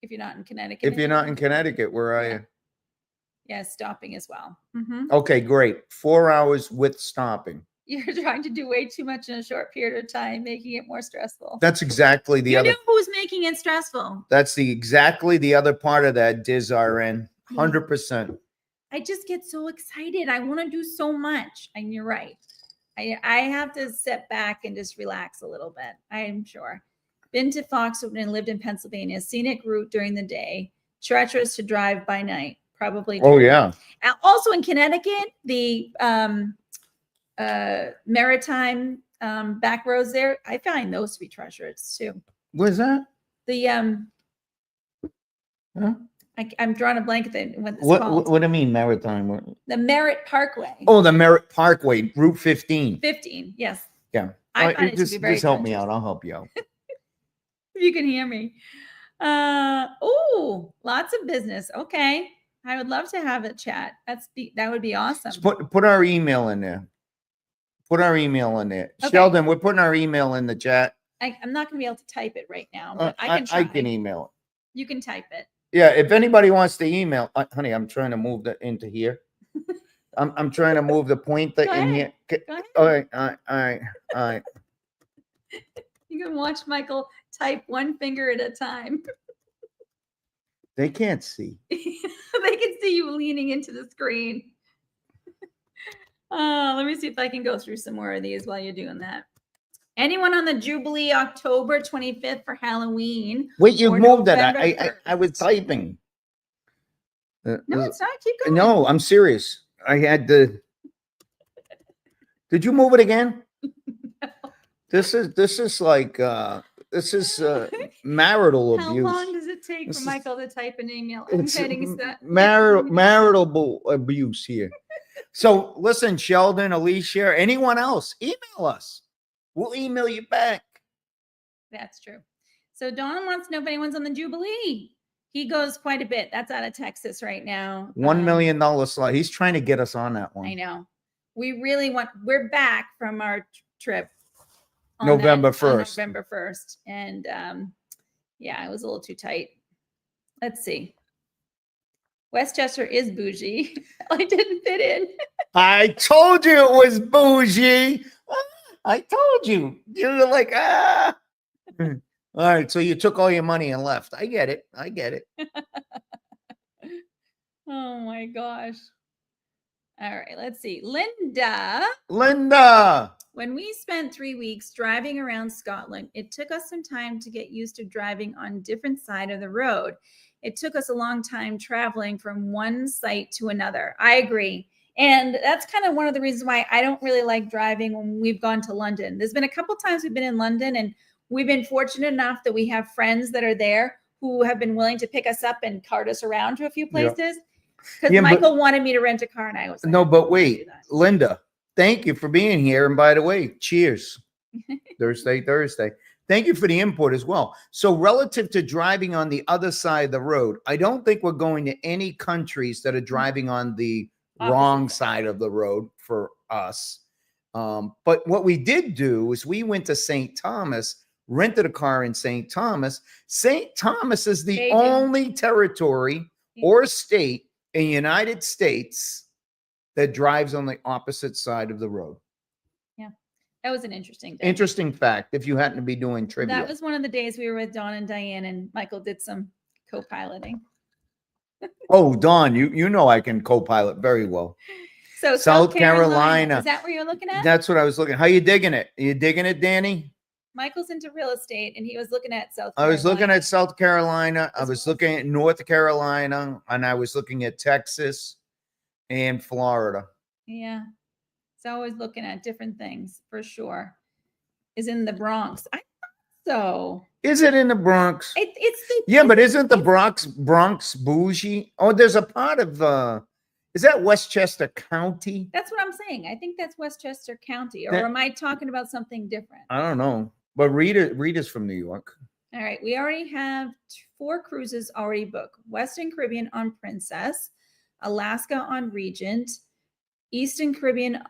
S1: If you're not in Connecticut.
S2: If you're not in Connecticut, where are you?
S1: Yeah, stopping as well. Mm-hmm.
S2: Okay, great. 4 hours with stopping.
S1: You're trying to do way too much in a short period of time, making it more stressful.
S2: That's exactly the
S1: you
S2: other.
S1: know who's making it stressful?
S2: That's exactly the other part of that, Diz RN. 100%.
S1: I just get so excited. I want to do so much. And you're right. I have to sit back and just relax a little bit. I am sure. Been to Foxwood and lived in Pennsylvania. Scenic route during the day. Treacherous to drive by night. Probably true.
S2: Oh, yeah.
S1: Also in Connecticut, the maritime back roads there, I find those to be treacherous too.
S2: Where's that?
S1: The
S2: Huh?
S1: I'm drawing a blank at what it's
S2: What
S1: called.
S2: do you mean maritime?
S1: The Merritt Parkway.
S2: Oh, the Merritt Parkway, Route 15.
S1: 15, yes.
S2: Yeah.
S1: I find it to be very
S2: just help me
S1: treacherous.
S2: out. I'll help you out.
S1: If you can hear me. Oh, lots of business. Okay. I would love to have a chat. That would be awesome.
S2: Just put our email in there. Put our email in there.
S1: Okay.
S2: Sheldon, we're putting our email in the chat.
S1: I'm not going to be able to type it right now, but I can try.
S2: I can email it.
S1: You can type it.
S2: Yeah, if anybody wants to email, honey, I'm trying to move that into here. I'm trying to move the pointer in here.
S1: Go ahead.
S2: All right.
S1: You can watch Michael type one finger at a time.
S2: They can't see.
S1: They can see you leaning into the screen. Let me see if I can go through some more of these while you're doing that. Anyone on the Jubilee October 25th for Halloween?
S2: Wait, you moved that.
S1: November
S2: I was typing.
S1: No, it's not. Keep going.
S2: No, I'm serious. I had the. Did you move it again?
S1: No.
S2: This is like marital
S1: How
S2: abuse.
S1: long does it take for Michael to type an email? I'm
S2: It's
S1: heading
S2: marital abuse here. So listen, Sheldon, Alicia, anyone else, email us. We'll email you back.
S1: That's true. So Don wants to know if anyone's on the Jubilee. He goes quite a bit. That's out of Texas right now.
S2: $1 million slot. He's trying to get us on that one.
S1: I know. We're back from our trip.
S2: November 1st.
S1: November 1st. And yeah, it was a little too tight. Let's see. Westchester is bougie. I didn't fit in.
S2: I told you it was bougie. I told you. You were like, ah. All right. So you took all your money and left. I get it.
S1: Oh my gosh. All right. Let's see. Linda. When we spent 3 weeks driving around Scotland, it took us some time to get used to driving on different side of the road. It took us a long time traveling from one site to another. I agree. And that's kind of one of the reasons why I don't really like driving when we've gone to London. There's been a couple times we've been in London, and we've been fortunate enough that we have friends that are there who have been willing to pick us up and cart us around to a few places. Because Michael wanted me to rent a car, and I was like,
S2: no, but wait, Linda, thank you for being here. And by the way, cheers. Thursday. Thank you for the input as well. So relative to driving on the other side of the road, I don't think we're going to any countries that are driving on the wrong side of the road for us. But what we did do is we went to St. Thomas, rented a car in St. Thomas. St. Thomas is the only territory or state in the United States that drives on the opposite side of the road.
S1: Yeah, that was an interesting day.
S2: Interesting fact, if you happen to be doing trivia.
S1: That was one of the days we were with Dawn and Diane, and Michael did some co-piloting.
S2: Oh, Dawn, you know I can co-pilot very well.
S1: So
S2: South Carolina.
S1: Is that where you're looking at?
S2: That's what I was looking. How you digging it? Are you digging it, Danny?
S1: Michael's into real estate, and he was looking at South Carolina.
S2: I was looking at South Carolina. I was looking at North Carolina, and I was looking at Texas and Florida.
S1: Yeah. It's always looking at different things for sure. Is in the Bronx. I thought so.
S2: Is it in the Bronx? But isn't the Bronx bougie? Oh, there's a part of is that Westchester County?
S1: That's what I'm saying. I think that's Westchester County. Or am I talking about something different?
S2: I don't know. But Rita's from New York.
S1: All right. We already have 4 cruises already booked. Western Caribbean on Princess, Alaska on Regent, Eastern Caribbean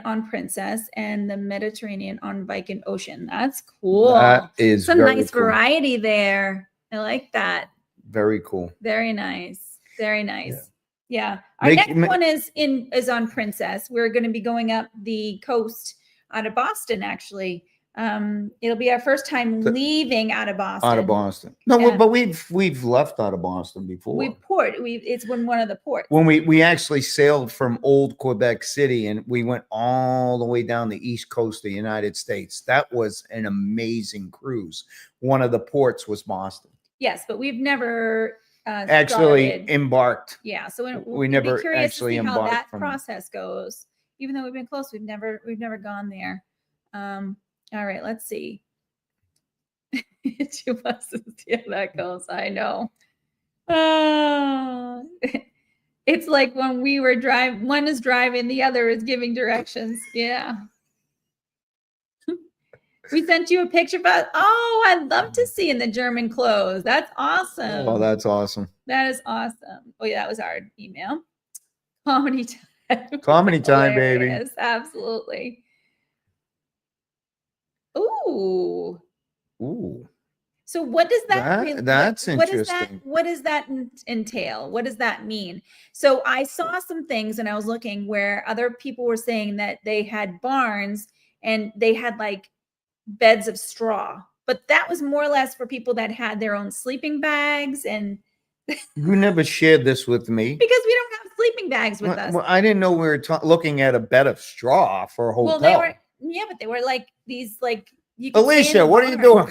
S1: on Princess, and the Mediterranean on Viking Ocean. That's cool.
S2: That is
S1: some nice
S2: cool.
S1: Variety there. I like that.
S2: Very cool.
S1: Very nice. Very nice. Yeah. Our next one is on Princess. We're going to be going up the coast out of Boston, actually. It'll be our first time leaving out of Boston.
S2: Out of Boston. No, but we've left out of Boston before.
S1: It's been one of the ports.
S2: When we actually sailed from old Quebec City and we went all the way down the east coast of the United States. That was an amazing cruise. One of the ports was Boston.
S1: Yes, but we've never
S2: actually embarked.
S1: Yeah, so
S2: we never
S1: curious
S2: actually
S1: to see how that
S2: from
S1: process goes. Even though we've been close, we've never gone there. All right, let's see. 2 buses, yeah, that goes. I know. It's like when we were driving, one is driving, the other is giving directions. Yeah. We sent you a picture, but I'd love to see in the German clothes. That's awesome.
S2: Oh, that's awesome.
S1: That is awesome. Oh, yeah, that was our email. Comedy time.
S2: Comedy time, baby.
S1: Absolutely. Ooh. So what does that
S2: that's interesting.
S1: What does that entail? What does that mean? So I saw some things and I was looking where other people were saying that they had barns and they had like beds of straw, but that was more or less for people that had their own sleeping bags. And
S2: you never shared this with me
S1: because we don't have sleeping bags with us.
S2: Well, I didn't know we were looking at a bed of straw for a hotel.
S1: Well, but they were like these, like,
S2: Alicia, what are you doing?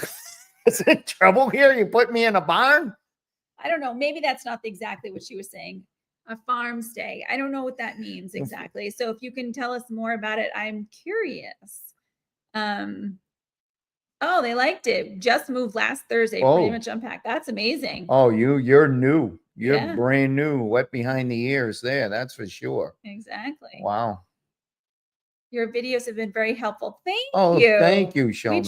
S2: Is it trouble here? You put me in a barn?
S1: I don't know. Maybe that's not exactly what she was saying. A farm stay. I don't know what that means exactly. So if you can tell us more about it, I'm curious. Oh, they liked it. Just moved last Thursday. Pretty much unpacked. That's amazing.
S2: Oh, you're new. You're brand new, wet behind the ears there. That's for sure.
S1: Exactly.
S2: Wow.
S1: Your videos have been very helpful. Thank you.
S2: Thank you, Shelma.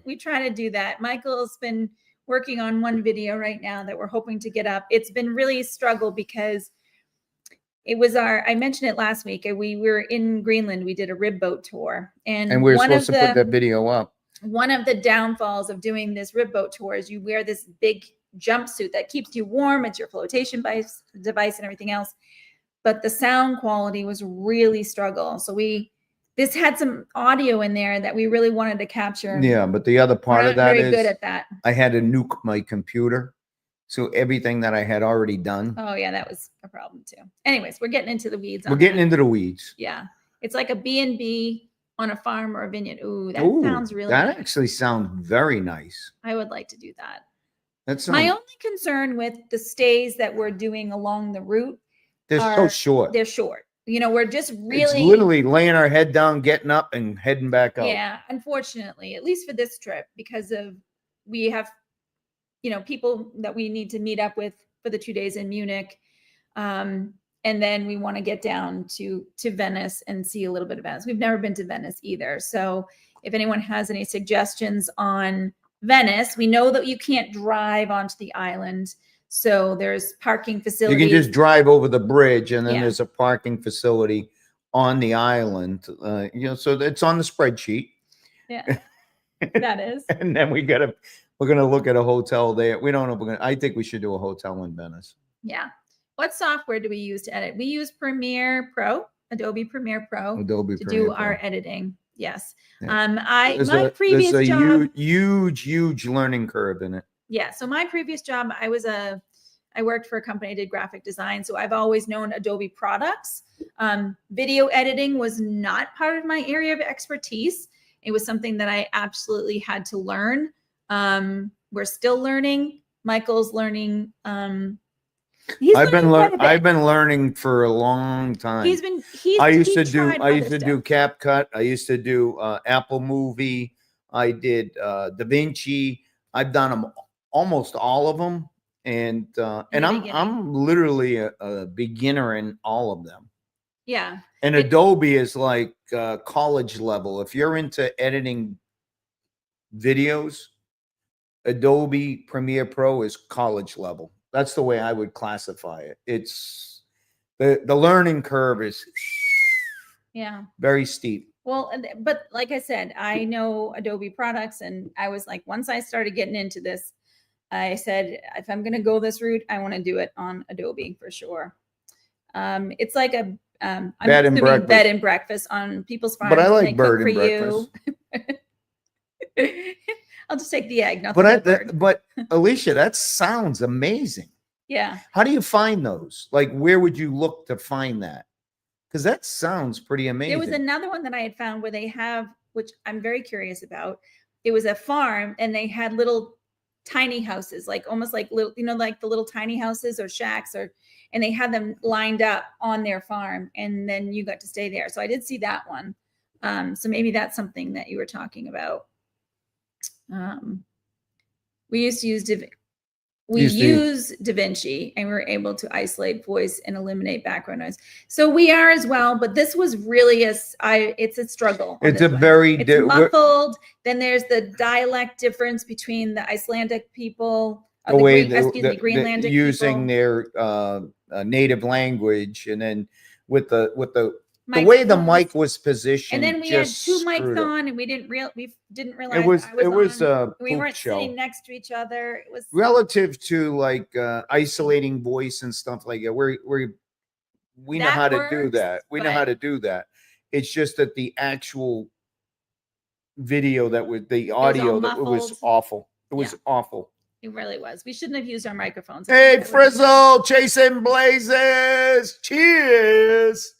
S1: We try to do that. Michael's been working on one video right now that we're hoping to get up. It's been really a struggle because it was I mentioned it last week. We were in Greenland. We did a rib boat tour. And
S2: we were supposed to put that video up.
S1: One of the downfalls of doing this rib boat tour is you wear this big jumpsuit that keeps you warm. It's your flotation device and everything else. But the sound quality was really struggle. So this had some audio in there that we really wanted to capture.
S2: Yeah, but the other part of that is
S1: very good at that.
S2: I had to nuke my computer. So everything that I had already done.
S1: Oh, yeah, that was a problem too. Anyways, we're getting into the weeds.
S2: We're getting into the weeds.
S1: Yeah. It's like a B&B on a farm or a vineyard. Ooh, that sounds really
S2: nice.
S1: That
S2: actually sounds very nice.
S1: I would like to do that.
S2: That's
S1: my only concern with the stays that we're doing along the route.
S2: They're so short.
S1: They're short. We're just really.
S2: It's literally laying our head down, getting up, and heading back out.
S1: Yeah, unfortunately, at least for this trip, because we have, people that we need to meet up with for the 2 days in Munich. And then we want to get down to Venice and see a little bit of Venice. We've never been to Venice either. So if anyone has any suggestions on Venice, we know that you can't drive onto the island. So there's parking facilities.
S2: You can just drive over the bridge, and then there's a parking facility on the island. So it's on the spreadsheet.
S1: Yeah, that is.
S2: And then we're gonna look at a hotel there. We don't know. I think we should do a hotel in Venice.
S1: Yeah. What software do we use to edit? We use Adobe Premiere Pro to do our editing. Yes.
S2: Yeah. There's a huge learning curve in it.
S1: Yeah. So my previous job, I worked for a company, I did graphic design. So I've always known Adobe products. Video editing was not part of my area of expertise. It was something that I absolutely had to learn. We're still learning. Michael's learning.
S2: I've been learning for a long time. I used to do CapCut. I used to do Apple Movie. I did DaVinci. I've done them, almost all of them, and I'm literally a beginner in all of them.
S1: Yeah.
S2: And Adobe is like college level. If you're into editing videos, Adobe Premiere Pro is college level. That's the way I would classify it. It's the learning curve is very steep.
S1: Well, but like I said, I know Adobe products, and I was like, once I started getting into this, I said, if I'm going to go this route, I want to do it on Adobe for sure. It's like a I'm
S2: Bed and
S1: assuming
S2: breakfast.
S1: bed and breakfast on people's farms.
S2: But I
S1: and
S2: like
S1: they
S2: bird
S1: cook
S2: and
S1: for you.
S2: breakfast.
S1: I'll just take the egg, not
S2: But
S1: the bird.
S2: but Alicia, that sounds amazing.
S1: Yeah.
S2: How do you find those? Like, where would you look to find that? Because that sounds pretty amazing.
S1: There was another one that I had found where they have, which I'm very curious about. It was a farm and they had little tiny houses, like almost like little, like the little tiny houses or shacks, and they had them lined up on their farm, and then you got to stay there. So I did see that one. So maybe that's something that you were talking about. We used to use DaVinci, and we were able to isolate voice and eliminate background noise. So we are as well, but this was really it's a struggle.
S2: It's a very
S1: it's muffled. Then there's the dialect difference between the Icelandic people,
S2: the way
S1: the Greenlandic
S2: using
S1: people.
S2: their native language, and then with the way the mic was positioned,
S1: and then we had two mics on, and we didn't realize we weren't sitting next to each other. It was
S2: relative to like isolating voice and stuff like that. We know how to do that. We know how to do that. It's just that the actual video the audio that was awful. It was awful.
S1: It really was. We shouldn't have used our microphones.
S2: Hey, Frizzle, chasing blazes. Cheers.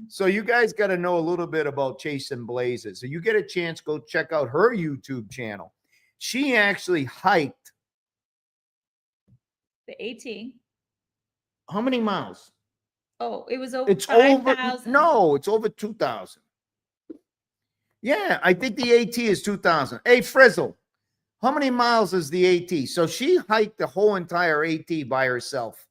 S2: So you guys got to know a little bit about Chasing Blazes. So you get a chance, go check out her YouTube channel. She actually hiked
S1: the AT.
S2: How many miles?
S1: Oh, it was over 5,000.
S2: No, it's over 2,000. Yeah, I think the AT is 2,000. Hey, Frizzle, how many miles is the AT? So she hiked the whole entire AT by herself.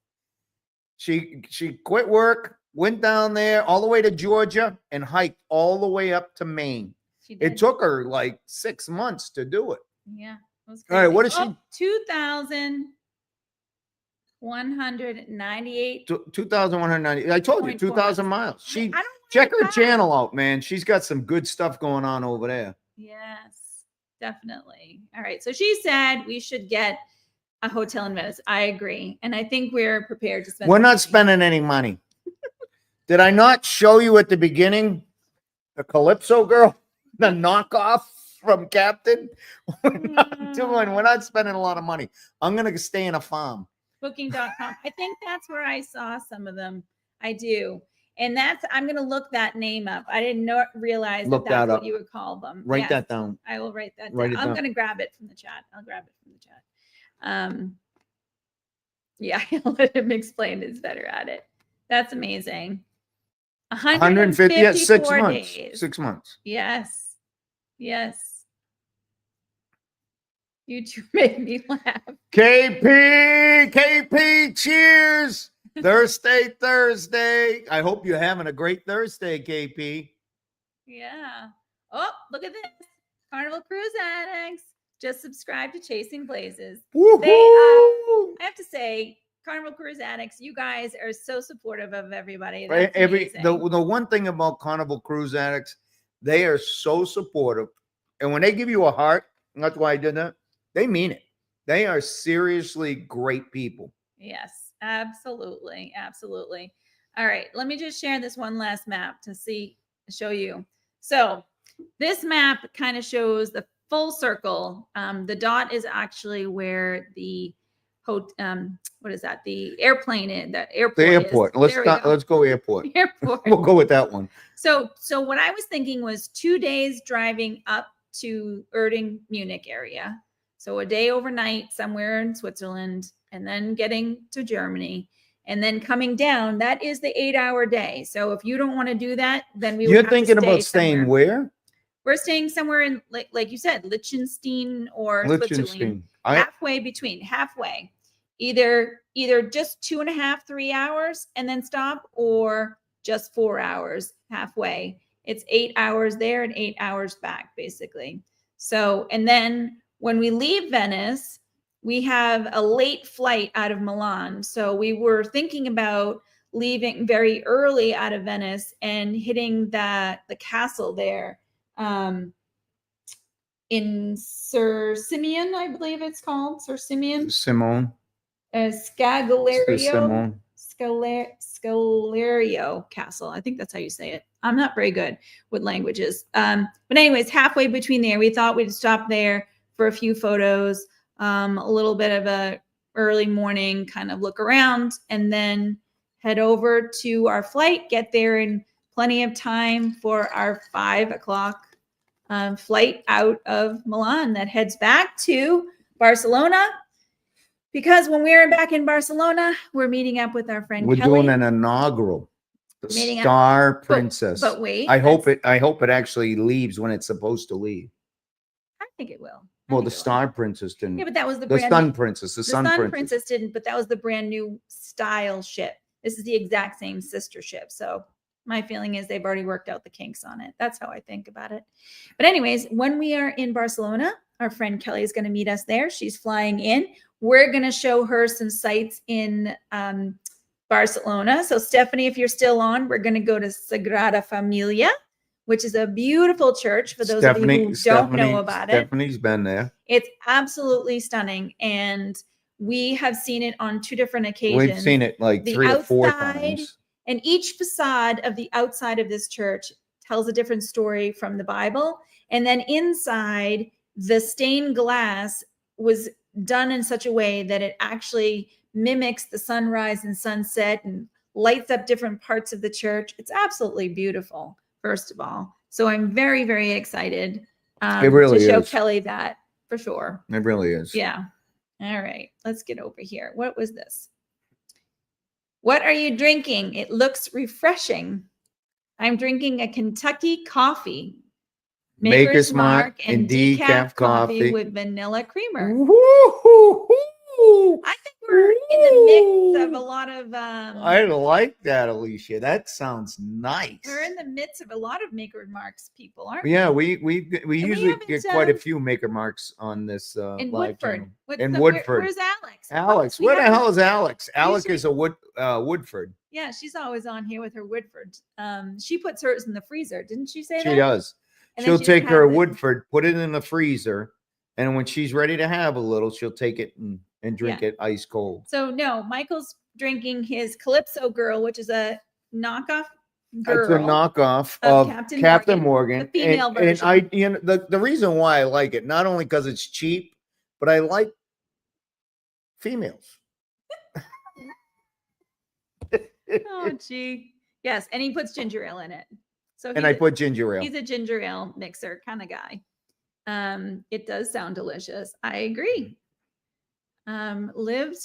S2: She quit work, went down there all the way to Georgia, and hiked all the way up to Maine. It took her like 6 months to do it.
S1: Yeah. It was
S2: crazy. All right, what is she?
S1: 2,198.
S2: 2,190. I told you, 2,000 miles. Check her channel out, man. She's got some good stuff going on over there.
S1: Yes, definitely. All right. So she said we should get a hotel in Venice. I agree. And I think we're prepared to spend.
S2: We're not spending any money. Did I not show you at the beginning the Calypso girl, the knockoff from Captain? We're not spending a lot of money. I'm going to stay in a farm.
S1: Booking.com. I think that's where I saw some of them. I do. And I'm going to look that name up. I didn't realize that's what you would call them.
S2: Write that down.
S1: I will write that down. I'm going to grab it from the chat. I'll grab it from the chat. Yeah, I'll let him explain. He's better at it. That's amazing. 150
S2: days. 6 months. 6 months.
S1: Yes. Yes. You two make me laugh.
S2: KP, cheers. Thursday. I hope you're having a great Thursday, KP.
S1: Yeah. Oh, look at this. Carnival Cruise Addicts. Just subscribe to Chasing Blazes. I have to say, Carnival Cruise Addicts, you guys are so supportive of everybody.
S2: The one thing about Carnival Cruise Addicts, they are so supportive. And when they give you a heart, that's why I did that, they mean it. They are seriously great people.
S1: Yes, absolutely. Absolutely. All right. Let me just share this one last map to show you. So this map kind of shows the full circle. The dot is actually where the what is that? The airplane in the airport.
S2: The airport. Let's go airport.
S1: Airport.
S2: We'll go with that one.
S1: So what I was thinking was 2 days driving up to Erding, Munich area. So a day overnight somewhere in Switzerland, and then getting to Germany, and then coming down. That is the 8-hour day. So if you don't want to do that, then
S2: you're thinking about staying where?
S1: We're staying somewhere in, like you said, Liechtenstein or Switzerland. Halfway. Either just 2.5, 3 hours and then stop, or just 4 hours halfway. It's 8 hours there and 8 hours back, basically. So, and then when we leave Venice, we have a late flight out of Milan. So we were thinking about leaving very early out of Venice and hitting the castle there. In Sir Simeon, I believe it's called Sir Simeon.
S2: Simone.
S1: Scagolario. Scolario Castle. I think that's how you say it. I'm not very good with languages. But anyways, halfway between there, we thought we'd stop there for a few photos, a little bit of a early morning kind of look around, and then head over to our flight, get there in plenty of time for our 5 o'clock flight out of Milan that heads back to Barcelona. Because when we're back in Barcelona, we're meeting up with our friend Kelly.
S2: We're doing an inaugural. The Star Princess.
S1: But wait.
S2: I hope it actually leaves when it's supposed to leave.
S1: I think it will.
S2: Well, the Star Princess didn't.
S1: Yeah, but that was the
S2: Sun Princess. The Sun
S1: Princess didn't, but that was the brand new style ship. This is the exact same sister ship. So my feeling is they've already worked out the kinks on it. That's how I think about it. But anyways, when we are in Barcelona, our friend Kelly is going to meet us there. She's flying in. We're going to show her some sights in Barcelona. So Stephanie, if you're still on, we're going to go to Sagrada Familia, which is a beautiful church for those of you who don't know about it.
S2: Stephanie's been there.
S1: It's absolutely stunning. And we have seen it on 2 different occasions.
S2: We've seen it like 3 or 4 times.
S1: And each facade of the outside of this church tells a different story from the Bible. And then inside, the stained glass was done in such a way that it actually mimics the sunrise and sunset and lights up different parts of the church. It's absolutely beautiful, first of all. So I'm very, very excited to show Kelly that for sure.
S2: It really is.
S1: Yeah. All right. Let's get over here. What was this? What are you drinking? It looks refreshing. I'm drinking a Kentucky coffee. Maker's Mark and decaf coffee with vanilla creamer.
S2: Woo-hoo-hoo.
S1: I think we're in the mix of a lot of
S2: I like that, Alicia. That sounds nice.
S1: We're in the midst of a lot of Maker Marks people, aren't we?
S2: Yeah, we usually get quite a few Maker Marks on this
S1: in
S2: live
S1: Woodford.
S2: Woodford.
S1: Where's Alex?
S2: Alex, where the hell is Alex? Alex is a Woodford.
S1: Yeah, she's always on here with her Woodford. She puts hers in the freezer, didn't she say that?
S2: She does. And she'll take her Woodford, put it in the freezer, and when she's ready to have a little, she'll take it and drink it ice cold.
S1: So no, Michael's drinking his Calypso Girl, which is a knockoff girl.
S2: It's a knockoff of Captain Morgan.
S1: The female version.
S2: And the reason why I like it, not only because it's cheap, but I like females.
S1: Oh, gee. Yes, and he puts ginger ale in it. So
S2: I put ginger ale.
S1: He's a ginger ale mixer kind of guy. It does sound delicious. I agree. Lived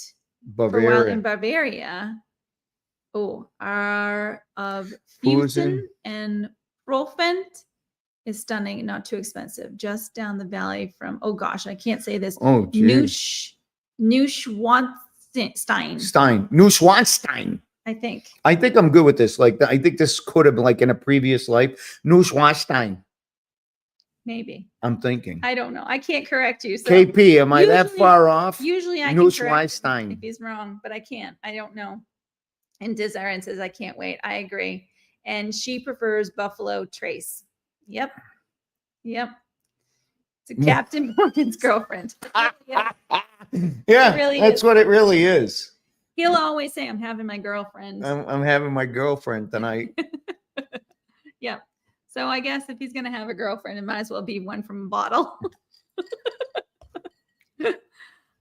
S1: for a while in Bavaria. Oh, are of Fusen and Rolfent is stunning and not too expensive. Just down the valley from, oh gosh, I can't say this.
S2: Oh,
S1: Neuschwanstein. I think
S2: I'm good with this. Like, I think this could have been like in a previous life. Neuschwanstein.
S1: Maybe.
S2: I'm thinking.
S1: I don't know. I can't correct you. So
S2: KP, am I that far off?
S1: Usually I can correct him if he's wrong, but I can't. I don't know. And Desiree says, I can't wait. I agree. And she prefers Buffalo Trace. Yep. It's a Captain Morgan's girlfriend.
S2: Yeah, really that's what it really is.
S1: He'll always say, I'm having my girlfriend.
S2: I'm having my girlfriend tonight.
S1: Yeah. So I guess if he's going to have a girlfriend, it might as well be one from a bottle.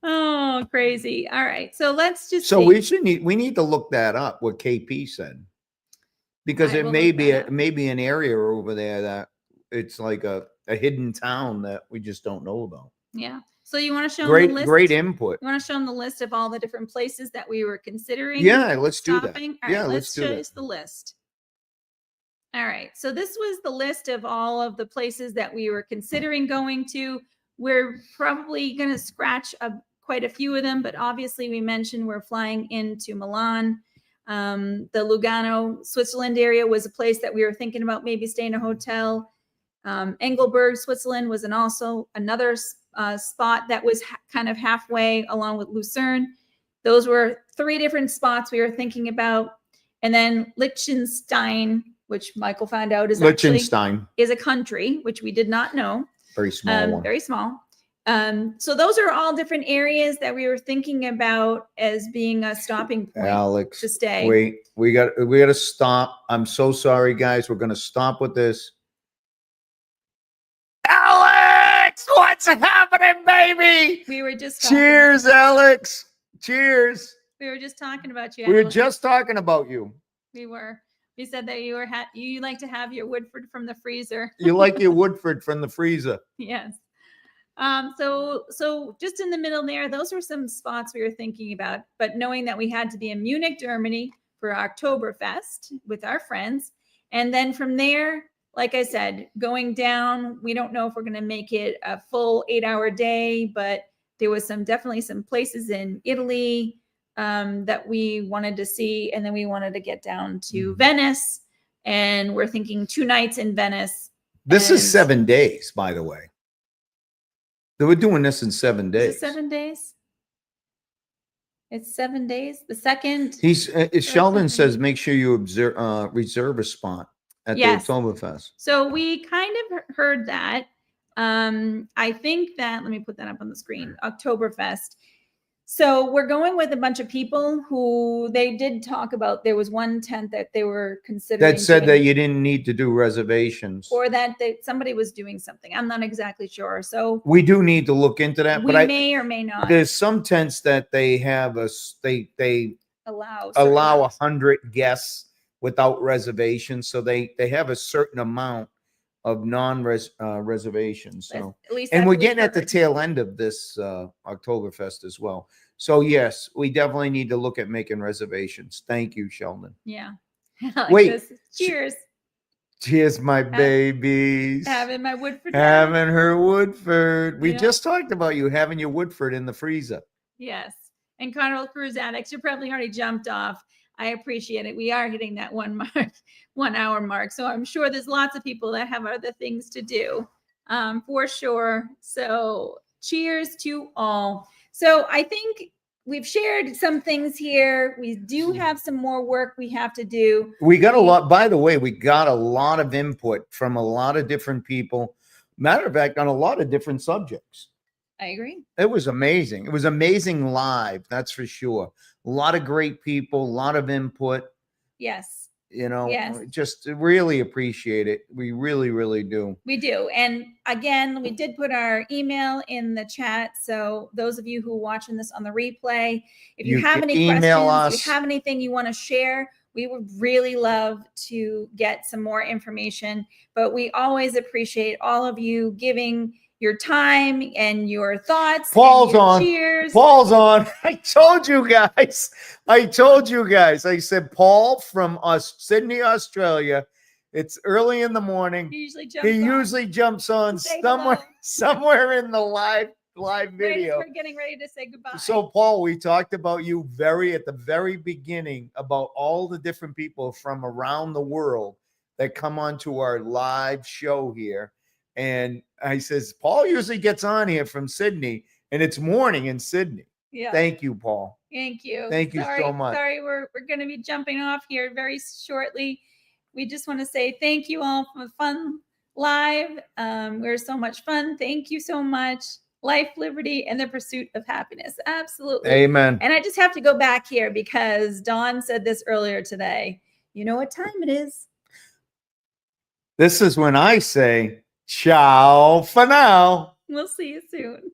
S1: Oh, crazy. All right. So let's just
S2: we need to look that up, what KP said. Because it may be an area over there that it's like a hidden town that we just don't know about.
S1: Yeah. So you want to show them the list?
S2: Great input.
S1: You want to show them the list of all the different places that we were considering?
S2: Yeah, let's do that.
S1: All right, let's show us the list. All right. So this was the list of all of the places that we were considering going to. We're probably going to scratch quite a few of them, but obviously we mentioned we're flying into Milan. The Lugano, Switzerland area was a place that we were thinking about maybe staying in a hotel. Engelberg, Switzerland was also another spot that was kind of halfway along with Lucerne. Those were 3 different spots we were thinking about. And then Liechtenstein, which Michael found out is a country, which we did not know.
S2: Very small one.
S1: Very small. So those are all different areas that we were thinking about as being a stopping point.
S2: Alex,
S1: to stay.
S2: wait, we got to stop. I'm so sorry, guys. We're going to stop with this. Alex, what's happening, baby?
S1: We were just
S2: cheers, Alex. Cheers.
S1: We were just talking about you.
S2: We were just talking about you.
S1: We were. We said that you were you like to have your Woodford from the freezer.
S2: You like your Woodford from the freezer.
S1: Yes. So just in the middle there, those were some spots we were thinking about, but knowing that we had to be in Munich, Germany for Oktoberfest with our friends. And then from there, like I said, going down, we don't know if we're going to make it a full 8-hour day, but there was definitely some places in Italy that we wanted to see. And then we wanted to get down to Venice, and we're thinking 2 nights in Venice.
S2: This is 7 days, by the way. They were doing this in 7 days.
S1: Is it 7 days? It's 7 days. The second.
S2: Sheldon says, make sure you reserve a spot at the Oktoberfest.
S1: So we kind of heard that. I think that, let me put that up on the screen, Oktoberfest. So we're going with a bunch of people who they did talk about. There was one tent that they were considering.
S2: That said that you didn't need to do reservations.
S1: Or that somebody was doing something. I'm not exactly sure. So
S2: we do need to look into that.
S1: We may or may not.
S2: There's some tents that they have they allow 100 guests without reservations. So they have a certain amount of reservations. So
S1: at least,
S2: and we're getting at the tail end of this Oktoberfest as well. So yes, we definitely need to look at making reservations. Thank you, Sheldon.
S1: Yeah.
S2: Wait.
S1: Cheers.
S2: Cheers, my babies.
S1: Having my Woodford.
S2: Having her Woodford. We just talked about you having your Woodford in the freezer.
S1: Yes. And Carnival Cruise Addicts, you probably already jumped off. I appreciate it. We are hitting that 1 hour mark. So I'm sure there's lots of people that have other things to do, for sure. So cheers to all. So I think we've shared some things here. We do have some more work we have to do.
S2: We got a lot, by the way, we got a lot of input from a lot of different people. Matter of fact, on a lot of different subjects.
S1: I agree.
S2: It was amazing. It was amazing live. That's for sure. A lot of great people, a lot of input.
S1: Yes.
S2: Just really appreciate it. We really, really do.
S1: We do. And again, we did put our email in the chat. So those of you who are watching this on the replay, if you have any questions, if you have anything you want to share, we would really love to get some more information. But we always appreciate all of you giving your time and your thoughts.
S2: Paul's on.
S1: Cheers.
S2: Paul's on. I told you guys. I said, Paul from Sydney, Australia. It's early in the morning.
S1: He
S2: usually jumps on somewhere in the live video.
S1: We're getting ready to say goodbye.
S2: So, Paul, we talked about you at the very beginning about all the different people from around the world that come onto our live show here. And I says, Paul usually gets on here from Sydney, and it's morning in Sydney.
S1: Yeah.
S2: Thank you, Paul.
S1: Thank you.
S2: Thank you so much.
S1: Sorry, we're going to be jumping off here very shortly. We just want to say thank you all for the fun live. We're so much fun. Thank you so much. Life, liberty, and the pursuit of happiness. Absolutely.
S2: Amen.
S1: And I just have to go back here because Dawn said this earlier today. You know what time it is?
S2: This is when I say, ciao for now.
S1: We'll see you soon.